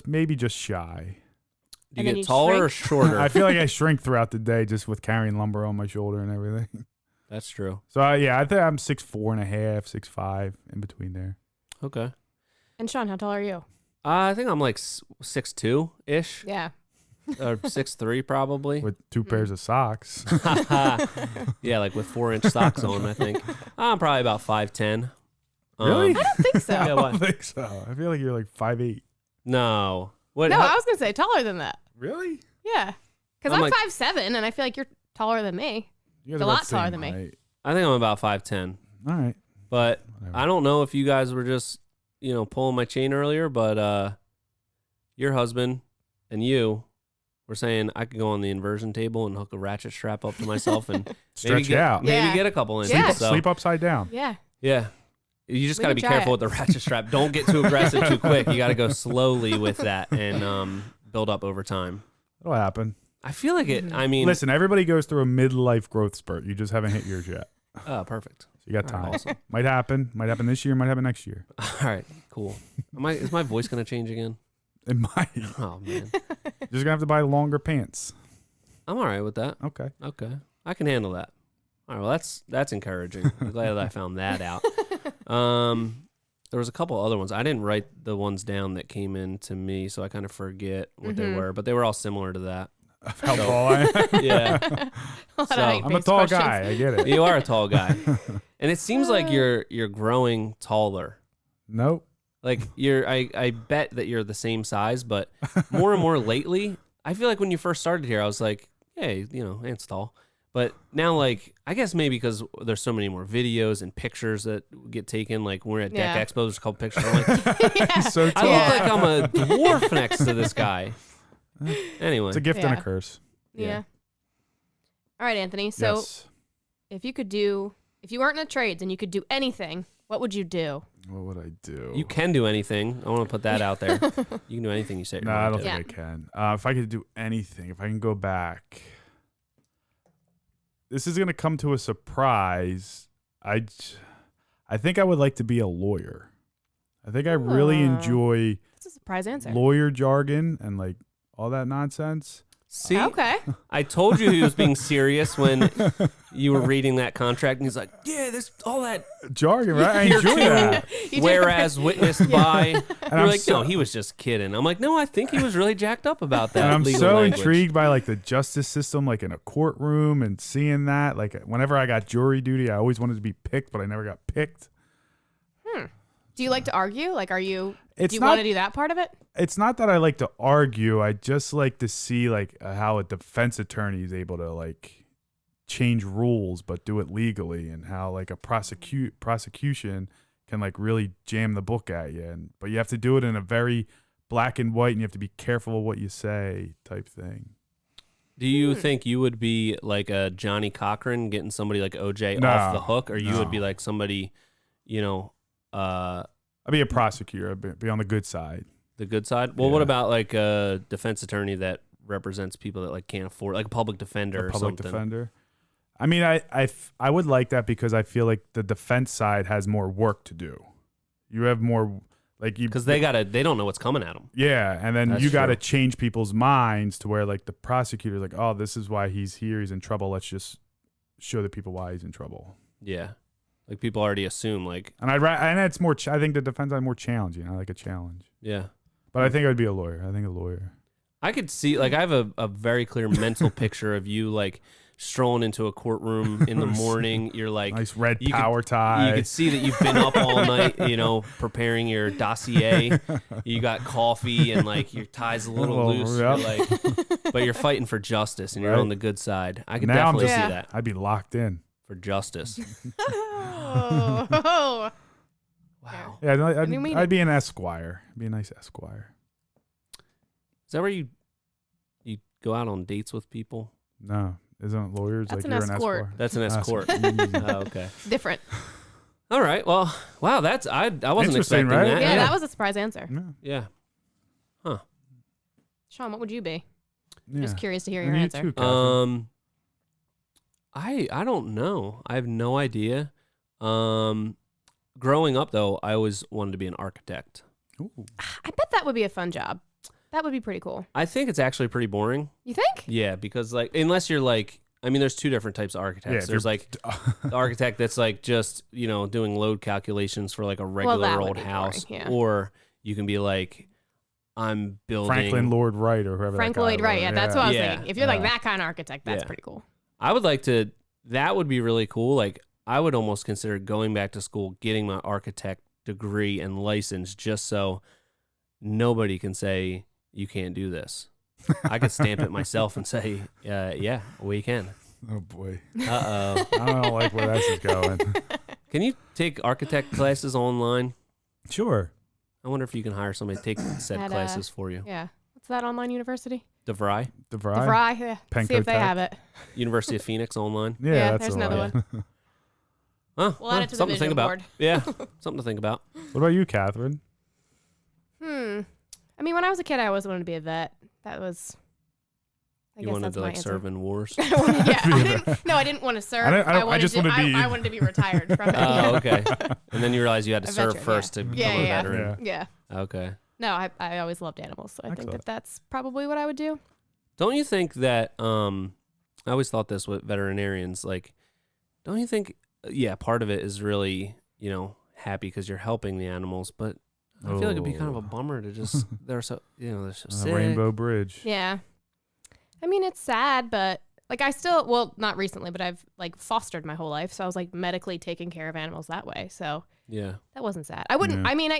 Maybe just shy. Do And you then get you taller or shrink? shorter? I feel like I shrink throughout the day just with carrying lumber on my shoulder and everything. That's true. So, yeah, I think I'm 6'4.5", 6'5", in between there. Okay. And Sean, how tall are you? I think I'm like 6'2"-ish Yeah. or 6'3" probably. With 2 pairs of socks. Yeah, like with 4-inch socks on, I think. I'm probably about 5'10". Really? I don't think so. Yeah, I don't what? think so. I feel like you're like 5'8". No. What? No, how- I was going to say taller than that. Really? Yeah. Because I'm I'm like- 5'7", and I feel like you're taller than me. You guys A are lot about the taller same than me. height. I think I'm about 5'10". All right. But Whatever. I don't know if you guys were just, pulling my chain earlier, but your husband and you were saying I could go on the inversion table and hook a ratchet strap up to myself and Stretch get, out. maybe Yeah. get a couple inches. Yeah. So, Sleep upside down. Yeah. yeah. You just We got to can be try careful it. with the ratchet strap. Don't get too aggressive too quick. You got to go slowly with that and build up over time. It'll happen. I feel like it. Mhm. I mean, Listen, everybody goes through a midlife growth spurt. You just haven't hit yours yet. oh, perfect. So you got All right, time. awesome. Might happen. Might happen this year. Might happen next year. All right, cool. Is my voice gonna change again? It might. Oh man, You're just gonna have to buy longer pants. I'm all right with that. Okay. Okay, I can handle that. All right, well that's encouraging. I'm glad that I found that out. There was a couple other ones. I didn't write the ones down that came in to me, so I kind of forget what they Mhm. were. But they were all similar to that. How So- tall I am. Yeah, A lot of So- height-based I'm a tall questions. guy. I get it. you are a tall guy, and it seems like you're growing taller. Nope. Like I bet that you're the same size, but more and more lately, I feel like when you first started here, I was like, hey, Ant's tall. But now, like, I guess maybe because there's so many more videos and pictures that get taken. Like, when we're at Deck Yeah. Expo, there's a couple pictures. I'm like, Yeah. So I tall. look like I'm a dwarf next to this guy. Anyway, It's a gift and Yeah. a curse. Yeah. Yeah. All right, Anthony. So Yes. if you weren't in the trades and you could do anything, what would you do? What would I do? you can do anything. I want to put that out there. You can do anything you say. No, I don't Yeah. think I can. If I could do anything, if I can go back, this is gonna come to a surprise. I think I would like to be a lawyer. I think I really Aw. enjoy That's a surprise answer. lawyer jargon and like all that nonsense. See, Okay. I told you he was being serious when you were reading that contract, and he's like, "Yeah, this all that." Jargon, right? I enjoy that. You did- Whereas witnessed by, And you're I'm like, so, no, he was just kidding. I'm like, no, I think he was really jacked up about that. and I'm legal so language. intrigued by like the justice system, like in a courtroom and seeing that. Like whenever I got jury duty, I always wanted to be picked, but I never got picked. Do you like to argue? Like, do It's you not. want to do that part of it? It's not that I like to argue. I just like to see like how a defense attorney is able to like change rules but do it legally, and how like a prosecution can like really jam the book at you, but you have to do it in a very black and white, and you have to be careful of what you say type thing. Do you think you would be like a Johnny Cochran getting somebody like OJ No, off the hook, or you no. would be like somebody, I'd be a prosecutor. I'd be on the good side. the good side? Well, what Yeah. about like a defense attorney that represents people that like can't afford, like a public defender A or public something? defender. I mean, I would like that because I feel like the defense side has more work to do. You have more like you Because they don't know what's coming at them. yeah, and then That's you got to true. change people's minds to where like the prosecutor's like, oh, this is why he's here. He's in trouble. Let's just show the people why he's in trouble. Yeah, like people already assume like, And and it's more. I think the defense side more challenging. I like a challenge. yeah. But I think I'd be a lawyer. I think a lawyer. I could see, like, I have a very clear mental picture of you, like, strolling into a courtroom in the morning. You're like, nice red power tie. You could see that you've been up all night, preparing your dossier. You got coffee and like your tie's a little loose. Yep. You're like, but you're fighting for justice and you're Right. on the good side. I could Now I'm definitely just- see that I'd be locked in. for justice. Oh. Wow. Yeah, no, do you mean? I'd be an esquire. Be a nice esquire. Is that where you go out on dates with people? No, isn't lawyers That's like an you're escort. an esquire? That's an escort. Oh, okay. Different. All right. Well, wow. That's I wasn't Interesting, expecting right? that. Yeah, that was a surprise answer. Yeah. Yeah. Sean, what would you be? Yeah. Just curious to hear And your you answer. too, Catherine. I don't know. I have no idea. Growing up though, I always wanted to be an architect. Ooh. I bet that would be a fun job. That would be pretty cool. I think it's actually pretty boring. You think? Yeah, because like unless you're like, I mean, there's two different types of architects. if There's you're- like the architect that's like just doing load calculations for like a regular that would old be house, boring, yeah. or you can be like, I'm building. Franklin Lloyd Wright or whoever. Frank that guy Lloyd Wright. was. Yeah, that's what I was Yeah. thinking. If you're like Yeah. that kind of architect, that's Yeah. pretty cool. I would like to. That would be really cool. Like I would almost consider going back to school, getting my architect degree and license, just so nobody can say you can't do this. I could stamp it myself and say, yeah, we can. Oh boy, Uh-oh. I don't like where this is going. Can you take architect classes online? Sure. I wonder if you can hire somebody to take said At, classes for you. Yeah. What's that online university? DeVry, The The Vry. Fry. Yeah. Penco See if they Tech. have it. University of Phoenix online. Yeah, Yeah, that's there's the another one. Huh, We'll add it to the something to think vision about. board. Yeah, something to think about. What about you, Catherine? I mean, when I was a kid, I always wanted to be a vet. That was. I You guess wanted that's to my like answer. serve in wars. I didn't want to serve. I just wanted to be- I wanted to be retired from it. Oh, okay. And then you realized you had to A serve veteran, first to Yeah, become a yeah. veteran. Yeah. Okay. No, I always loved animals, so I think Excellent. that's probably what I would do. Don't you think that I always thought this with veterinarians, like, don't you think part of it is really, happy because you're helping the animals, but I feel like it'd be kind of a bummer to just they're so sick. Rainbow Bridge. Yeah. I mean, it's sad, but like I still, well, not recently, but I've like fostered my whole life, so I was like medically taking care of animals that way. So Yeah. that wasn't sad. I wouldn't. Yeah. I mean,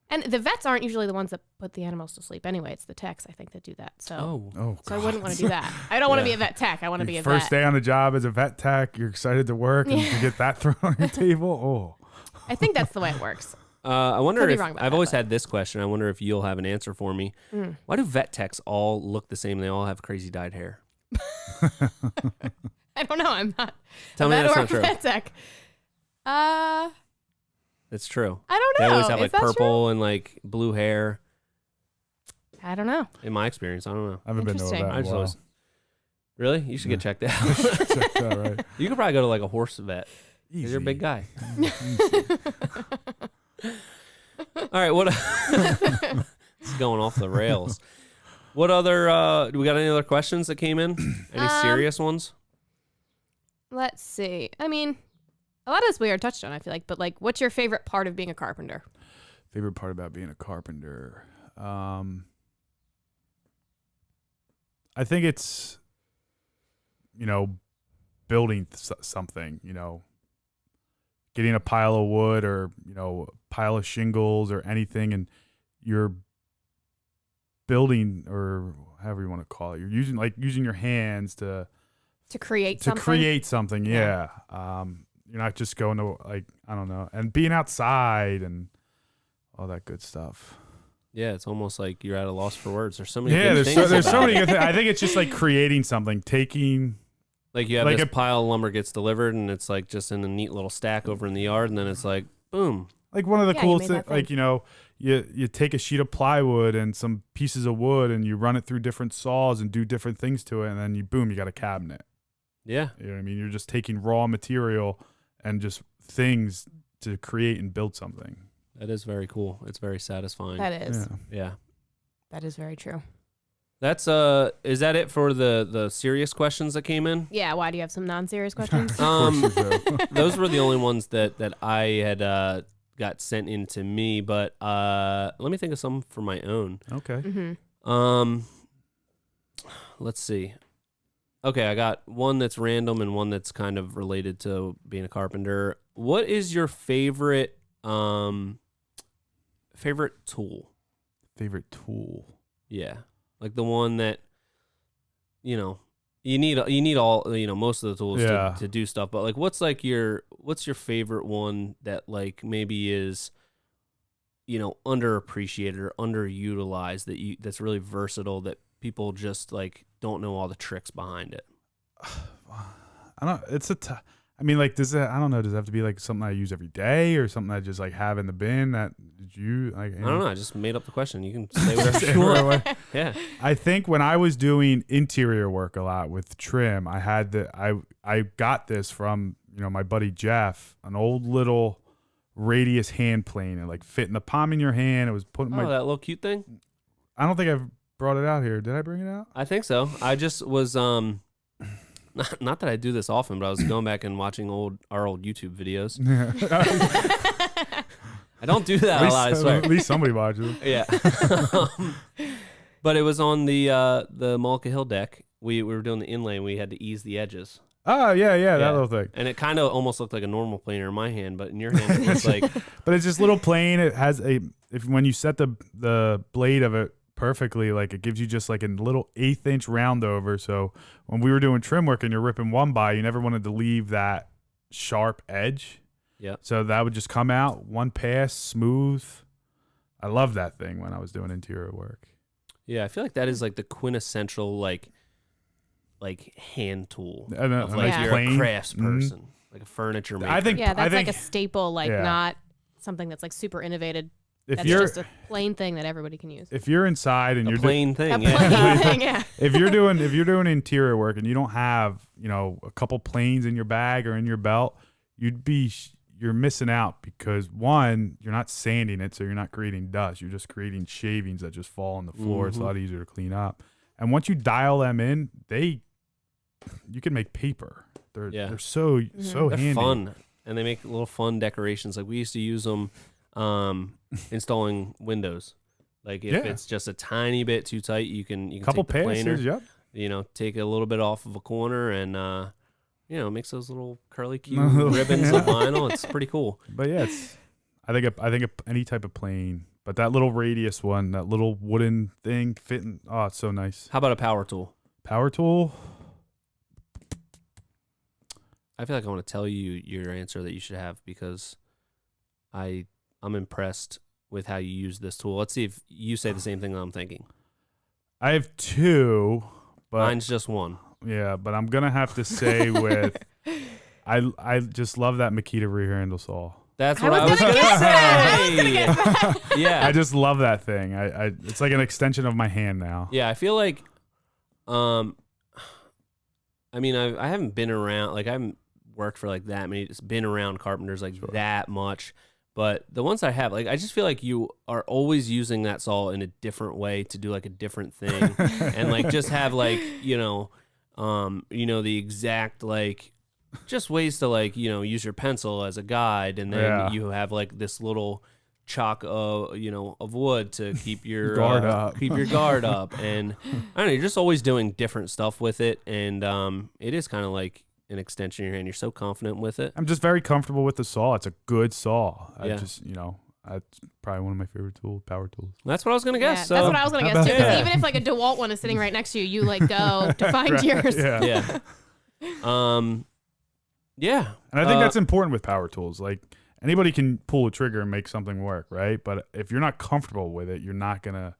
and the vets aren't usually the ones that put the animals to sleep anyway. It's the techs, I think, that do that. So. Oh. So I wouldn't want to do that. I don't want to Yeah. be a vet tech. I want to be Your a first vet. day on the job as a vet tech, you're excited to work and Yeah. to get that thrown on your table. Oh, I think that's the way it works. I wonder Could be if wrong about I've that, always but- had this question. I wonder if you'll have an answer for me. Why do vet techs all look the same? They all have crazy dyed hair. I don't know. I'm not Tell a me vet that's or not a true. vet tech. It's true. I don't They know. always have Is like that purple and like blue hair. true? I don't know. In my experience, I don't know. I haven't been to a Interesting. vet I in a just while. always. Really? You should get checked out. Checked out, right? You could probably go to like a horse vet. 'Cause you're a big Easy. guy. All right, what? It's going off the rails. What other? Do we got any other questions that came in? Any serious ones? Let's see. I mean, a lot of this we already touched on, I feel like, but like, what's your favorite part of being a carpenter? Favorite part about being a carpenter? I think it's, building something, getting a pile of wood or, a pile of shingles or anything, and you're building, or however you want to call it. You're using your hands to create something? create something. Yeah. Yeah. You're not just going to I don't know, and being outside and all that good stuff. Yeah, it's almost like you're at a loss for words. There's so many. Yeah, good there's things so about many it. good things. I think it's just like creating something, taking. Like you have like this a- pile of lumber gets delivered, and it's like just in a neat little stack over in the yard, and then it's like boom. Like one of the Yeah, you coolest made things, that like, you take a sheet of plywood and some pieces of wood and you run it through different saws and do different things to it. And then you got a cabinet. Yeah, You know what I mean? You're just taking raw material and just things to create and build something. that is very cool. It's very satisfying. That is. Yeah. Yeah. That is very true. That's is that it for the serious questions that came in? Yeah, why do you have some non-serious questions? Of course you do. Those were the only ones that I had got sent in to me, but let me think of some for my own. Okay. Let's see. Okay, I got one that's random and one that's kind of related to being a carpenter. What is your favorite tool? Favorite tool? Yeah, like the one that you need all most of the tools to do stuff. But like, what's your favorite one that like maybe is underappreciated or underutilized that's really versatile that people just like don't know all the tricks behind it? I don't. I mean, like, I don't know. Does it have to be like something I use every day or something I just like have in the bin that you like? I don't know. I just made up the question. You can say whatever you want. Yeah. I think when I was doing interior work a lot with trim, I got this from my buddy Jeff, an old little radius hand plane. It like fit in the palm in your hand. It was putting that little cute thing. I don't think I've brought it out here. Did I bring it out? I think so. I just was not that I do this often, but I was going back and watching our old YouTube videos. I don't do that a lot, I swear. At least somebody watches. Yeah. But it was on the Mullica Hill deck. We were doing the inlay and we had to ease the edges. Oh, yeah, that little thing. And it kind of almost looked like a normal planer in my hand, but in your hand it was like... But it's this little plane. It has when you set the blade of it perfectly, like it gives you just like a little 1/8 inch round over. So when we were doing trim work and you're ripping one by, you never wanted to leave that sharp edge. Yeah. So that would just come out one pass, smooth. I love that thing when I was doing interior work. Yeah, I feel like that is like the quintessential like hand tool And of like you're a crafts person, like a furniture maker. I think that's like a staple, like not something that's like super innovated. That's just a plain thing that everybody can use. If you're inside and you're plain thing, yeah. If you're doing interior work and you don't have a couple planes in your bag or in your belt, you're missing out because one, you're not sanding it, so you're not creating dust. You're just creating shavings that just fall on the floor. It's a lot easier to clean up. And once you dial them in, you can make paper. They're so handy. They're fun, and they make little fun decorations. Like we used to use them installing windows. Like if it's just a tiny bit too tight, you can couple take the planer, yep. Take a little bit off of a corner and it makes those little curly cute ribbons of vinyl. It's pretty cool. But yeah, I think any type of plane, but that little radius one, that little wooden thing fitting, it's so nice. How about a power tool? Power tool? I feel like I want to tell you your answer that you should have because I'm impressed with how you use this tool. Let's see if you say the same thing that I'm thinking. I have two, but mine's just one. Yeah, but I'm gonna have to say with I just love that Makita rear handle saw. That's what I was gonna say. Yeah, I just love that thing. It's like an extension of my hand now. Yeah, I feel like, I haven't been around, like I haven't worked for like that many, just been around carpenters like that much. But the ones I have, like, I just feel like you are always using that saw in a different way to do like a different thing, and like just have like the exact like just ways to like use your pencil as a guide, and then you have like this little chalk of wood to keep your guard up. Keep your guard up, and I don't know, you're just always doing different stuff with it, and it is kind of like an extension of your hand. You're so confident with it. I'm just very comfortable with the saw. It's a good saw. Yeah. It's probably one of my favorite power tools. That's what I was gonna guess. That's what I was gonna guess too. Because even if like a DeWalt one is sitting right next to you, you like go to find yours. Yeah. Yeah. And I think that's important with power tools. Like anybody can pull a trigger and make something work, right? But if you're not comfortable with it, you're not gonna.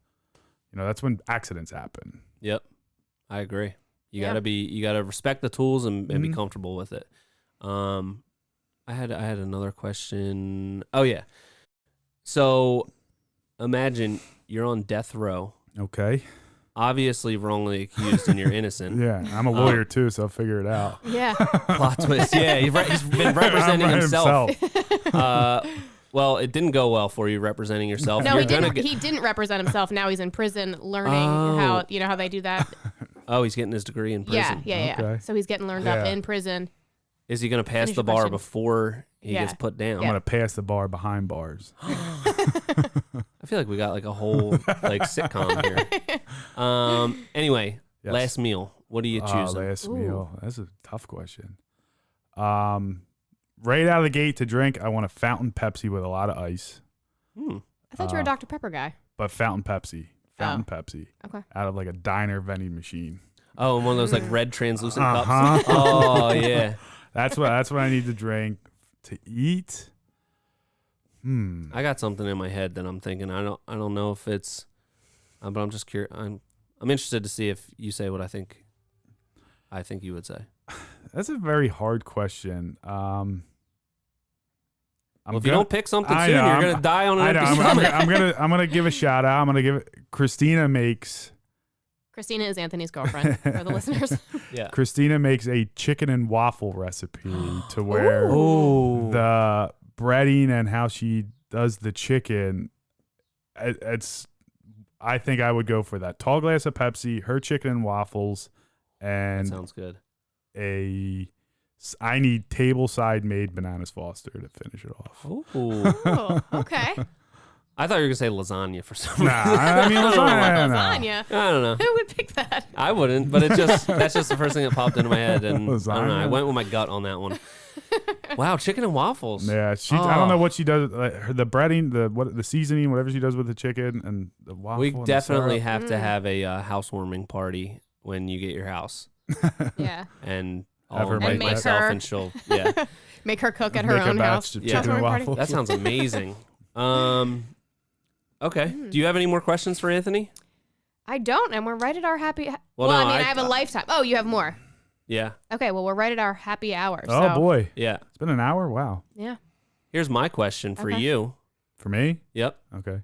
That's when accidents happen. Yep, I agree. You gotta respect the tools and be comfortable with it. I had another question. Oh yeah. So imagine you're on death row. Okay. Obviously wrongly accused and you're innocent. Yeah, I'm a lawyer too, so I'll figure it out. Yeah. Plot twist. Yeah, he's been representing himself. Well, it didn't go well for you representing yourself. No, he didn't represent himself. Now he's in prison learning how they do that. Oh, he's getting his degree in prison. Yeah. Okay. So he's getting learned up in prison. Is he going to pass Finish the your bar question. before he Yeah. gets put down? I'm gonna pass the bar behind bars. I feel like we got like a whole like sitcom here. Anyway, Yes. last meal. What are you choosing? Last Ooh. meal. That's a tough question. Right out of the gate to drink, I want a fountain Pepsi with a lot of ice, I thought you were a Dr. Pepper guy. but fountain Pepsi. Fountain Pepsi. Okay. Out of like a diner vending machine. Oh, and one of those like red translucent Uh-huh. cups. Oh yeah. That's what I need to drink. To eat. I got something in my head that I'm thinking. I don't know if it's, but I'm just curious. I'm interested to see if you say what I think you would say. That's a very hard question. If you don't pick something I soon, know, you're I'm- gonna die on I an know. empty I'm stomach. gonna give a shout out. I'm gonna give it. Christina makes Christina is Anthony's girlfriend for the listeners. Yeah. Christina makes a chicken and waffle recipe to where Oh. the breading and how she does the chicken. It's. I think I would go for that tall glass of Pepsi, her chicken and waffles, That and sounds good. I need table side made bananas Foster to finish it off. Ooh. Oh, okay. I thought you were gonna say lasagna for some Nah, reason. I mean lasagna. Lasagna. I don't know. Who would pick that? I wouldn't, but that's just the first thing that popped into my head, and I don't know. Lasagna. I went with my gut on that one. Wow, chicken and waffles. Yeah, I don't know what she does. Like, the breading, the seasoning, whatever she does with the chicken and the waffle. We and the definitely syrup. have to have a housewarming party when you get your house, Yeah. and Have I'll her invite make myself, her- and she'll Make her cook at her Make a own batch house. of Yeah. chicken and Party. waffles. That sounds amazing. Okay. Do you have any more questions for Anthony? I don't, and we're right at our happy. Well, Well, no, I mean, I- I have a lifetime. Oh, you have more. Yeah. Okay, well, we're right at our happy hour. Oh so, boy, Yeah. it's been an hour. Wow, Yeah. Here's my question for Okay. you. for me. Yep. Okay.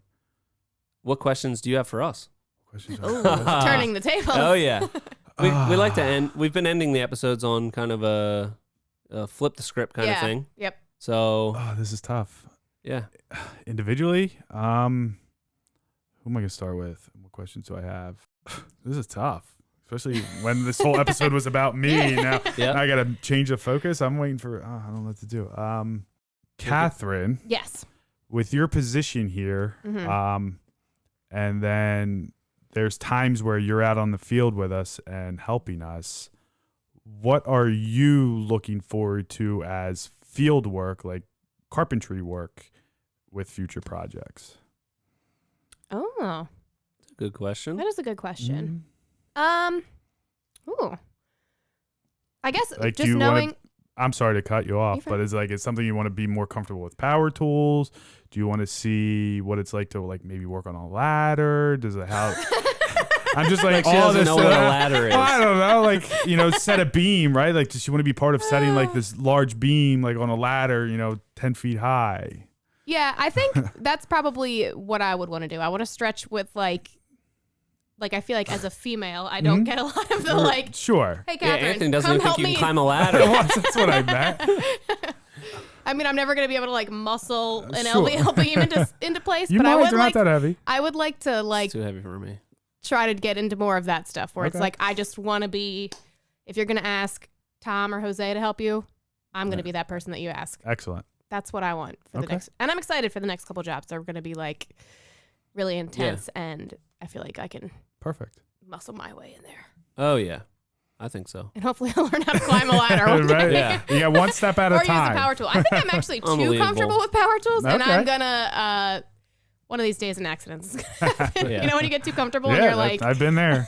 What questions do you have for us? Questions. Ooh, turning the tables. Oh yeah. We like to end. We've been ending the episodes on kind of a flip the script kind of thing. Yep. So Oh, this is tough. yeah. Individually, who am I gonna start with? What questions do I have? This is tough, especially when this whole episode was about me. Now Yep. I gotta change the focus. I'm waiting for. I don't know what to do. Catherine, Yes. with your position here, Mhm. and then there's times where you're out on the field with us and helping us. What are you looking forward to as field work, like carpentry work, with future projects? Oh, Good question. that is a good question. Mm-hmm. Ooh. I guess Like, do just you wanna- knowing. I'm sorry to cut you off, You're but it's something you want to be more comfortable with power tools? Do you want to see what it's like to like maybe work on a ladder? Does it how? I'm just like She all doesn't this. know what a ladder is. Well, I don't know, like set a beam, right? Like, does she want to be part of setting like this large beam, like on a ladder, 10 feet high? Yeah, I think that's probably what I would want to do. I want to stretch with like I feel like as a female, I don't get a lot of the like. Sure. Hey, Yeah, Catherine, Anthony doesn't come even help think you me. can climb a ladder. That's what I meant. I mean, I'm never gonna be able to like muscle an Sure. LVL beam into place, You but I might. would They're like not that heavy. I would like to like It's too heavy for me. try to get into more of that stuff where it's Okay. like I just want to be. If you're gonna ask Tom or Jose to help you, I'm gonna be that person that you ask. Excellent. That's what I want for the Okay. next, and I'm excited for the next couple jobs. They're gonna be like really intense, and I feel like I can Perfect. muscle my way in there, Oh yeah, I think so. and hopefully I'll learn how to climb a ladder one Right? day. Yeah. You got one step at Or a use a time. power tool. I think I'm actually too Unbelievable. comfortable with power tools, and Okay. I'm gonna one of these days an accident's gonna happen. Yeah. You know when you get too comfortable and Yeah, you're like, I've been there.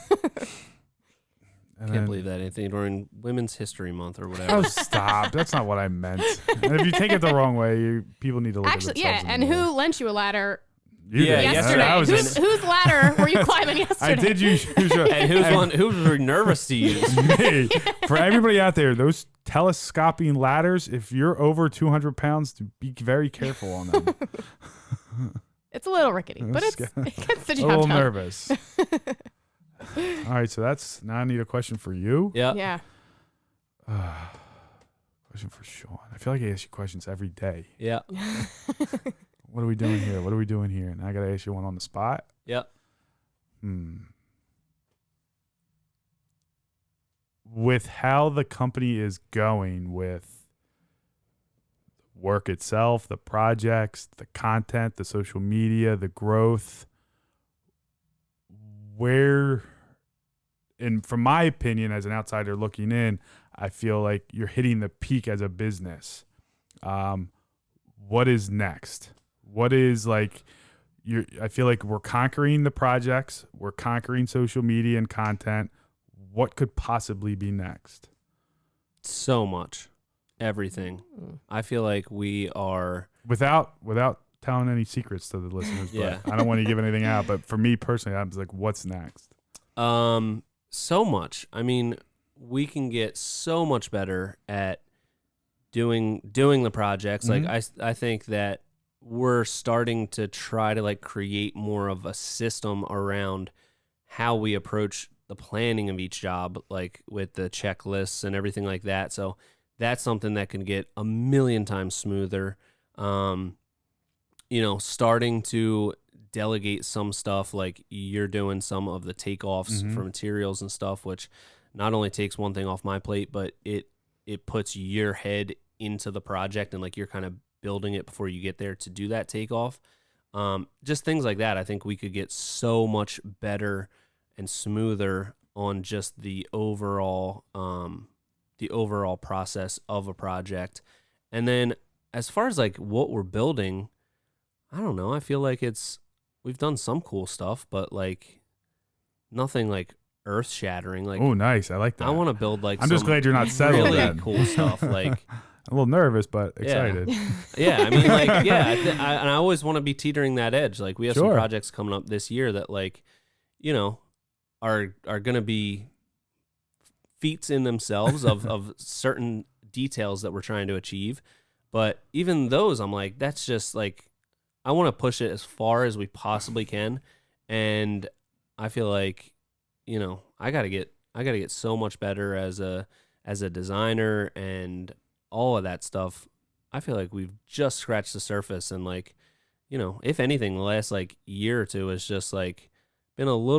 And Can't then- believe that, Anthony, during Women's History Month or Oh, whatever. stop. That's not what I meant. And if you take it the wrong way, people need to look actually, at yeah. themselves in And the mirror. who lent you a ladder You Yeah, did. yesterday? I was Whose ladder were you climbing yesterday? I did use and who's very nervous to use? me. For everybody out there, those telescoping ladders, if you're over 200 pounds, be very careful on them. It's a little rickety, but That's it gets the A job little done. nervous. All right, so now I need a question for you. Yeah. Yeah. Question for Sean. I feel like I ask you questions every day. Yeah. What are we doing here? What are we doing here? And I got to ask you one on the spot. Yeah. With how the company is going with work itself, the projects, the content, the social media, the growth. Where, and from my opinion, as an outsider looking in, I feel like you're hitting the peak as a business. What is next? What is like, I feel like we're conquering the projects, we're conquering social media and content. What could possibly be next? So much. Everything. I feel like we are Without telling any secrets to the listeners, Yeah. but I don't want to give anything out. But for me personally, I'm just like, what's next? So much. I mean, we can get so much better at doing the projects. Mhm. Like I think that we're starting to try to like create more of a system around how we approach the planning of each job, like with the checklists and everything like that. So that's something that can get a million times smoother. Starting to delegate some stuff, like you're doing some of the takeoffs Mhm. for materials and stuff, which not only takes one thing off my plate, but it puts your head into the project and like you're kind of building it before you get there to do that takeoff. Just things like that. I think we could get so much better and smoother on just the overall process of a project. And then as far as like what we're building, I don't know. I feel like we've done some cool stuff, but like nothing like earth shattering. Like, Oh, nice. I like that. I want to build like I'm just some glad you're not settled really then. cool stuff. Like, I'm a little nervous, but excited. yeah, I mean, like, yeah, and I always want to be teetering that edge. Like, we have some Sure. projects coming up this year that, like, are gonna be feats in themselves of certain details that we're trying to achieve. But even those, I'm like, that's just like, I want to push it as far as we possibly can, and I feel like, I gotta get so much better as a designer and all of that stuff. I feel like we've just scratched the surface, and like, if anything, the last like year or two has just like been a little